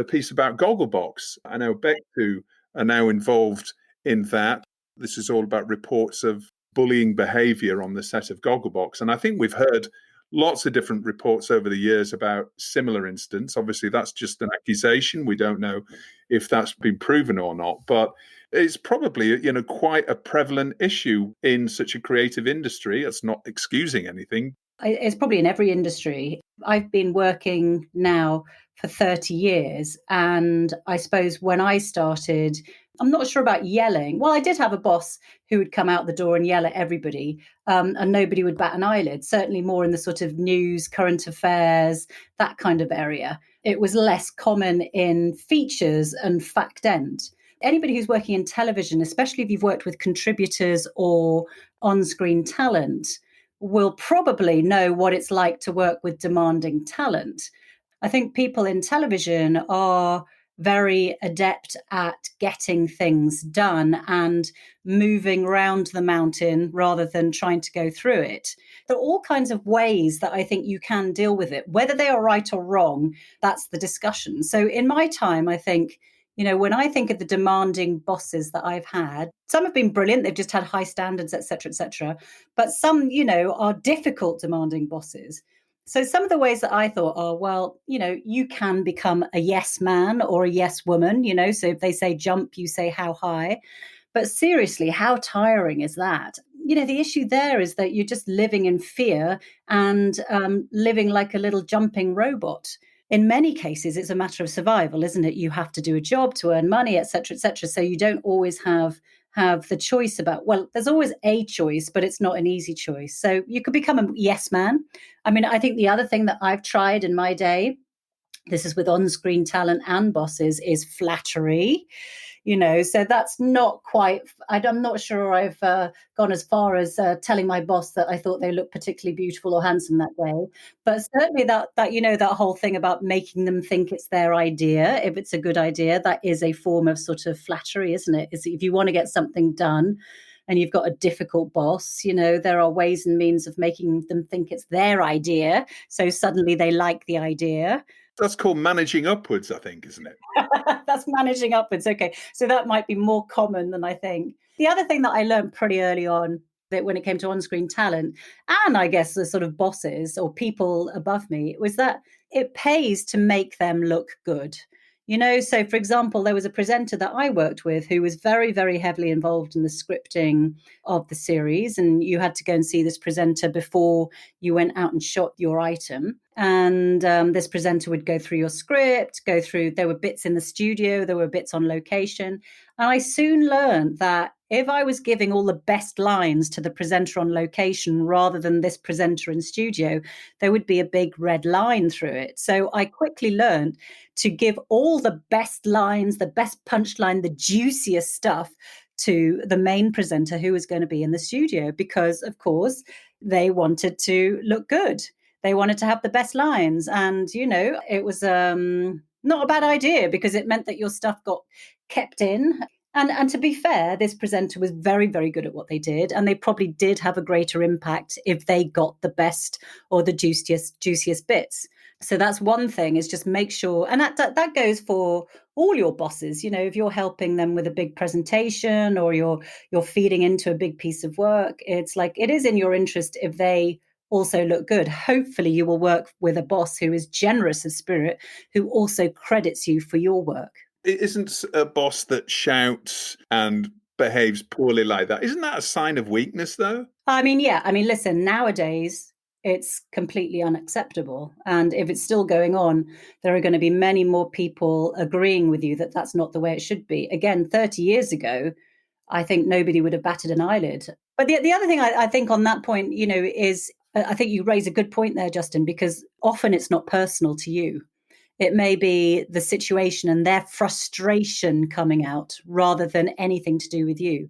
piece about Gogglebox. I know Beck, who are now involved in that. This is all about reports of bullying behaviour on the set of Gogglebox. And I think we've heard lots of different reports over the years about similar incidents. Obviously, that's just an accusation. We don't know if that's been proven or not. But it's probably, quite a prevalent issue in such a creative industry. It's not excusing anything. It's probably in every industry. I've been working now for 30 years. And I suppose when I started, I'm not sure about yelling. Well, I did have a boss who would come out the door and yell at everybody, and nobody would bat an eyelid, certainly more in the sort of news, current affairs, that kind of area. It was less common in features and fact end. Anybody who's working in television, especially if you've worked with contributors or on-screen talent, will probably know what it's like to work with demanding talent. I think people in television are very adept at getting things done and moving around the mountain rather than trying to go through it. There are all kinds of ways that I think you can deal with it. Whether they are right or wrong, that's the discussion. So in my time, I think, when I think of the demanding bosses that I've had, some have been brilliant. They've just had high standards, et cetera, et cetera. But some, are difficult demanding bosses. So some of the ways that I thought are, well, you can become a yes man or a yes woman, so if they say jump, you say how high. But seriously, how tiring is that? The issue there is that you're just living in fear and living like a little jumping robot. In many cases, it's a matter of survival, isn't it? You have to do a job to earn money, et cetera, et cetera. So you don't always have the choice about, well, there's always a choice, but it's not an easy choice. So you could become a yes man. I mean, I think the other thing that I've tried in my day, this is with on-screen talent and bosses, is flattery. So that's not quite, I'm not sure I've gone as far as telling my boss that I thought they looked particularly beautiful or handsome that day. But certainly that that whole thing about making them think it's their idea, if it's a good idea, that is a form of sort of flattery, isn't it? If you want to get something done and you've got a difficult boss, there are ways and means of making them think it's their idea. So suddenly they like the idea. That's called managing upwards, I think, isn't it? That's managing upwards. Okay. So that might be more common than I think. The other thing that I learned pretty early on, that when it came to on-screen talent, and I guess the sort of bosses or people above me, was that it pays to make them look good. So for example, there was a presenter that I worked with who was very, very heavily involved in the scripting of the series. And you had to go and see this presenter before you went out and shot your item. And this presenter would go through your script, there were bits in the studio, there were bits on location. And I soon learned that if I was giving all the best lines to the presenter on location rather than this presenter in studio, there would be a big red line through it. So I quickly learned to give all the best lines, the best punchline, the juiciest stuff to the main presenter who was going to be in the studio, because, of course, they wanted to look good. They wanted to have the best lines. And, it was not a bad idea because it meant that your stuff got kept in. And to be fair, this presenter was very, very good at what they did. And they probably did have a greater impact if they got the best or the juiciest bits. So that's one thing, is just make sure. And that goes for all your bosses. If you're helping them with a big presentation or you're feeding into a big piece of work, it's like it is in your interest if they also look good. Hopefully you will work with a boss who is generous of spirit, who also credits you for your work. It isn't a boss that shouts and behaves poorly like that. Isn't that a sign of weakness, though? Listen, nowadays it's completely unacceptable. And if it's still going on, there are going to be many more people agreeing with you that that's not the way it should be. Again, 30 years ago, I think nobody would have batted an eyelid. But the other thing I think on that point, is I think you raise a good point there, Justin, because often it's not personal to you. It may be the situation and their frustration coming out rather than anything to do with you.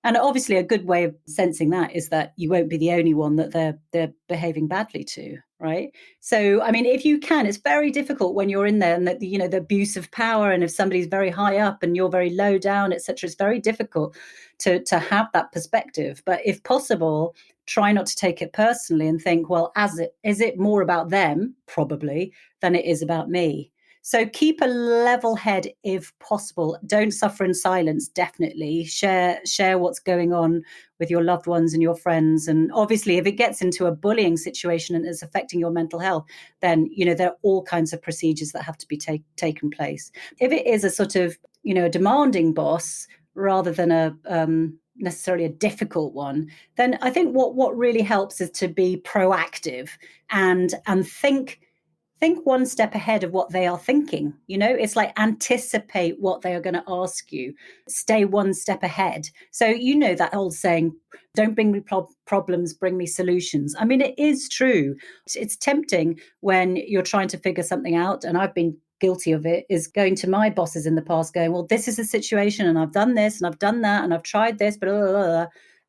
And obviously a good way of sensing that is that you won't be the only one that they're behaving badly to, right? So, if you can, it's very difficult when you're in there and that, the abuse of power, and if somebody's very high up and you're very low down, etc., it's very difficult to have that perspective. But if possible, try not to take it personally and think, well, is it more about them, probably, than it is about me? So keep a level head if possible. Don't suffer in silence, definitely. Share what's going on with your loved ones and your friends. And obviously, if it gets into a bullying situation and is affecting your mental health, then, there are all kinds of procedures that have to be taken place. If it is a sort of, a demanding boss rather than a necessarily a difficult one, then I think what really helps is to be proactive and think one step ahead of what they are thinking. It's like anticipate what they are going to ask you. Stay one step ahead. So that old saying, don't bring me problems, bring me solutions. It is true. It's tempting when you're trying to figure something out, and I've been guilty of it, is going to my bosses in the past going, well, this is the situation and I've done this and I've done that and I've tried this, but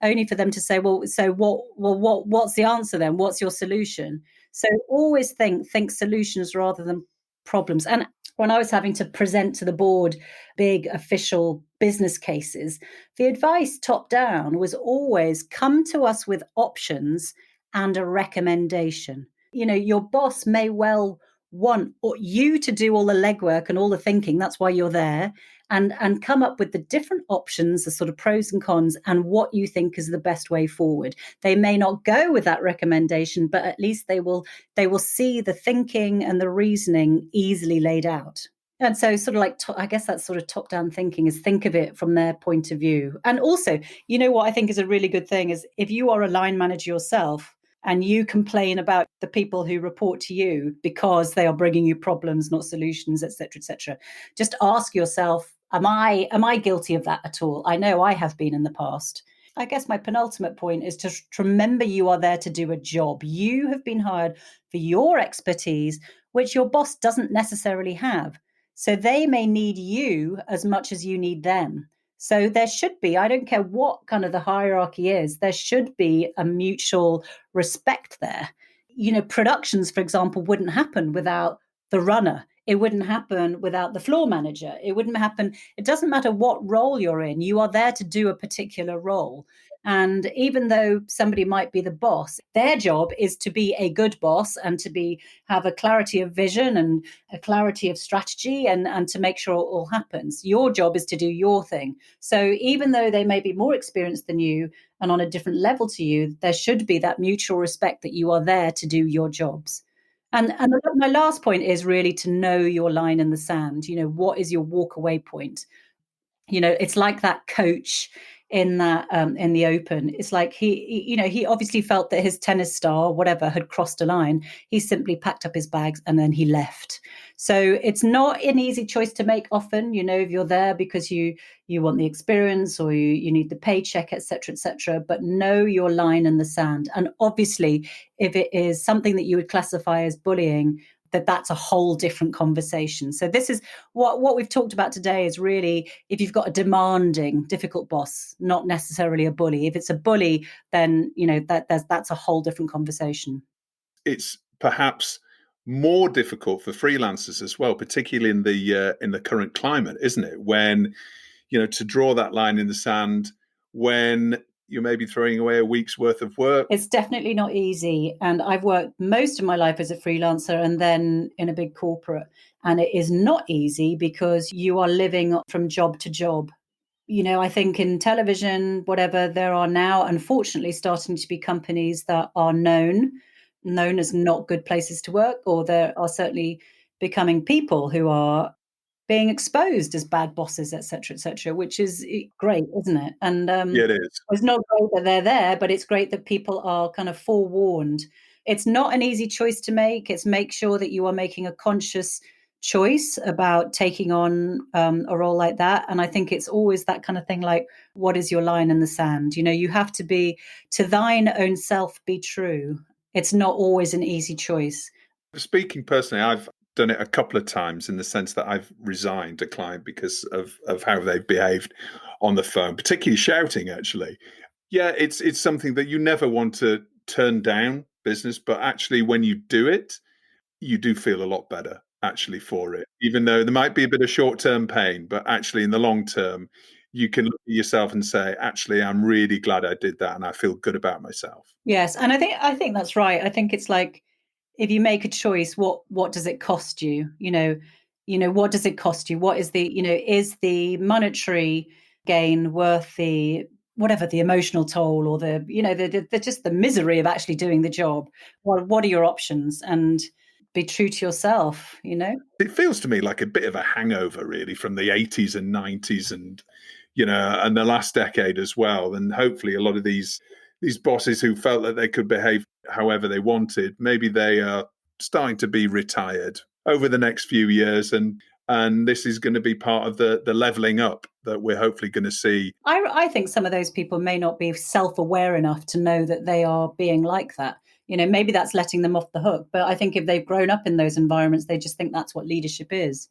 only for them to say, well, so what's the answer then? What's your solution? So always think solutions rather than problems. And when I was having to present to the board big official business cases, the advice top down was always come to us with options and a recommendation. Your boss may well want you to do all the legwork and all the thinking. That's why you're there. And come up with the different options, the sort of pros and cons, and what you think is the best way forward. They may not go with that recommendation, but at least they will see the thinking and the reasoning easily laid out. And so sort of like, I guess that's sort of top-down thinking, is think of it from their point of view. And also, what I think is a really good thing is if you are a line manager yourself and you complain about the people who report to you because they are bringing you problems, not solutions, et cetera, just ask yourself, am I guilty of that at all? I know I have been in the past. I guess my penultimate point is to remember you are there to do a job. You have been hired for your expertise, which your boss doesn't necessarily have. So they may need you as much as you need them. So there should be, I don't care what kind of the hierarchy is, there should be a mutual respect there. Productions, for example, wouldn't happen without the runner. It wouldn't happen without the floor manager. It wouldn't happen. It doesn't matter what role you're in. You are there to do a particular role. And even though somebody might be the boss, their job is to be a good boss and to have a clarity of vision and a clarity of strategy and to make sure it all happens. Your job is to do your thing. So even though they may be more experienced than you and on a different level to you, there should be that mutual respect that you are there to do your jobs. And my last point is really to know your line in the sand. What is your walk away point? It's like that coach in the Open. It's like he obviously felt that his tennis star, whatever, had crossed a line. He simply packed up his bags and then he left. So it's not an easy choice to make often, if you're there because you want the experience or you need the paycheck, etc., but know your line in the sand. And obviously, if it is something that you would classify as bullying, that's a whole different conversation. So this is what we've talked about today is really if you've got a demanding, difficult boss, not necessarily a bully. If it's a bully, then that's a whole different conversation. It's perhaps more difficult for freelancers as well, particularly in the current climate, isn't it? When to draw that line in the sand when you may be throwing away a week's worth of work. It's definitely not easy. And I've worked most of my life as a freelancer and then in a big corporate. And it is not easy because you are living from job to job. I think in television, whatever, there are now, unfortunately, starting to be companies that are known as not good places to work, or there are certainly becoming people who are being exposed as bad bosses, etc., which is great, isn't it? And yeah, it is. It's not great that they're there, but it's great that people are kind of forewarned. It's not an easy choice to make. It's make sure that you are making a conscious choice about taking on a role like that. And I think it's always that kind of thing, like, what is your line in the sand? You have to be, to thine own self be true. It's not always an easy choice. Speaking personally, I've done it a couple of times in the sense that I've resigned a client because of how they've behaved on the phone, particularly shouting, actually. Yeah, it's something that you never want to turn down business, but actually when you do it, you do feel a lot better actually for it, even though there might be a bit of short-term pain, but actually in the long term, you can look at yourself and say, actually, I'm really glad I did that and I feel good about myself. Yes, and I think that's right. I think it's like, if you make a choice, what does it cost you? What does it cost you? What is is the monetary gain worth the whatever the emotional toll or the just the misery of actually doing the job? What are your options? And be true to yourself. It feels to me like a bit of a hangover, really, from the 80s and 90s, and and the last decade as well. And hopefully, a lot of these bosses who felt that they could behave however they wanted, maybe they are starting to be retired over the next few years, and this is going to be part of the leveling up that we're hopefully going to see. I think some of those people may not be self-aware enough to know that they are being like that. Maybe that's letting them off the hook. But I think if they've grown up in those environments, they just think that's what leadership is,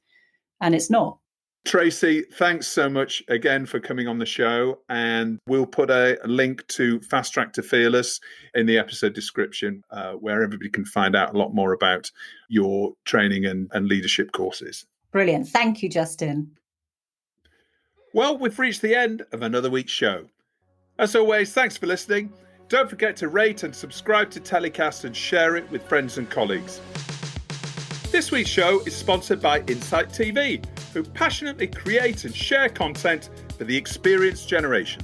and it's not. Tracy, thanks so much again for coming on the show. And we'll put a link to Fast Track to Fearless in the episode description, where everybody can find out a lot more about your training and leadership courses. Brilliant. Thank you, Justin. Well, we've reached the end of another week's show. As always, thanks for listening. Don't forget to rate and subscribe to TellyCast and share it with friends and colleagues. This week's show is sponsored by MIPTV, who passionately create and share content for the experienced generation.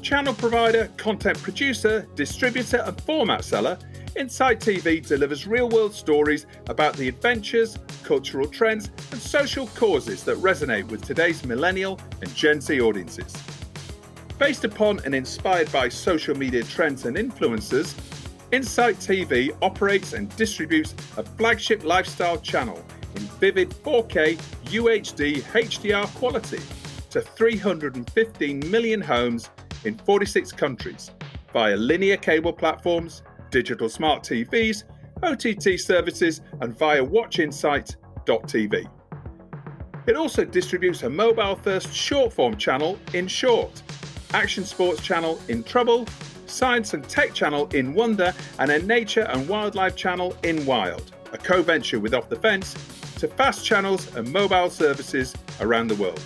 Channel provider, content producer, distributor and format seller, MIPTV delivers real-world stories about the adventures, cultural trends and social causes that resonate with today's millennial and Gen Z audiences. Based upon and inspired by social media trends and influencers, MIPTV operates and distributes a flagship lifestyle channel in vivid 4K UHD HDR quality to 315 million homes in 46 countries via linear cable platforms, digital smart TVs, OTT services and via watchinsight.tv. It also distributes a mobile-first short-form channel in Short, action sports channel in Trouble, science and tech channel in Wonder, and a nature and wildlife channel in Wild, a co-venture with Off the Fence, to fast channels and mobile services around the world.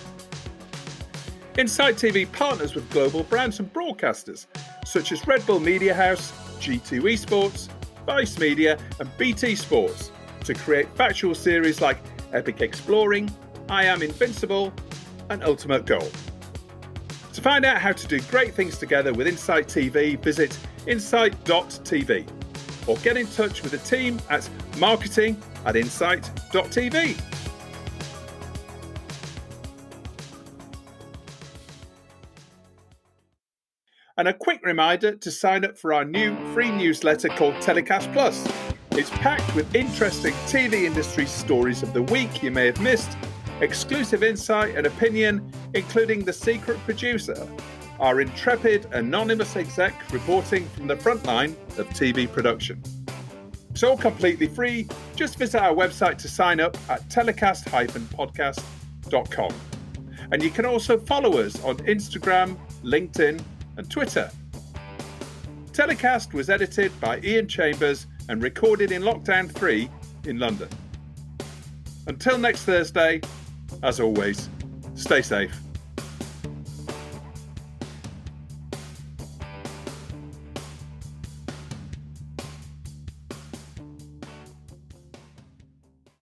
Insight TV partners with global brands and broadcasters such as Red Bull Media House, G2 Esports, Vice Media and BT Sports to create factual series like Epic Exploring, I Am Invincible and Ultimate Goal. To find out how to do great things together with Insight TV, visit insight.tv or get in touch with the team at marketing@insight.tv. And a quick reminder to sign up for our new free newsletter called TellyCast Plus. It's packed with interesting TV industry stories of the week you may have missed, exclusive insight and opinion, including the secret producer, our intrepid anonymous exec reporting from the front line of TV production. It's all completely free. Just visit our website to sign up at telecast-podcast.com. And you can also follow us on Instagram, LinkedIn and Twitter. TellyCast was edited by Ian Chambers and recorded in Lockdown 3 in London. Until next Thursday, as always, stay safe.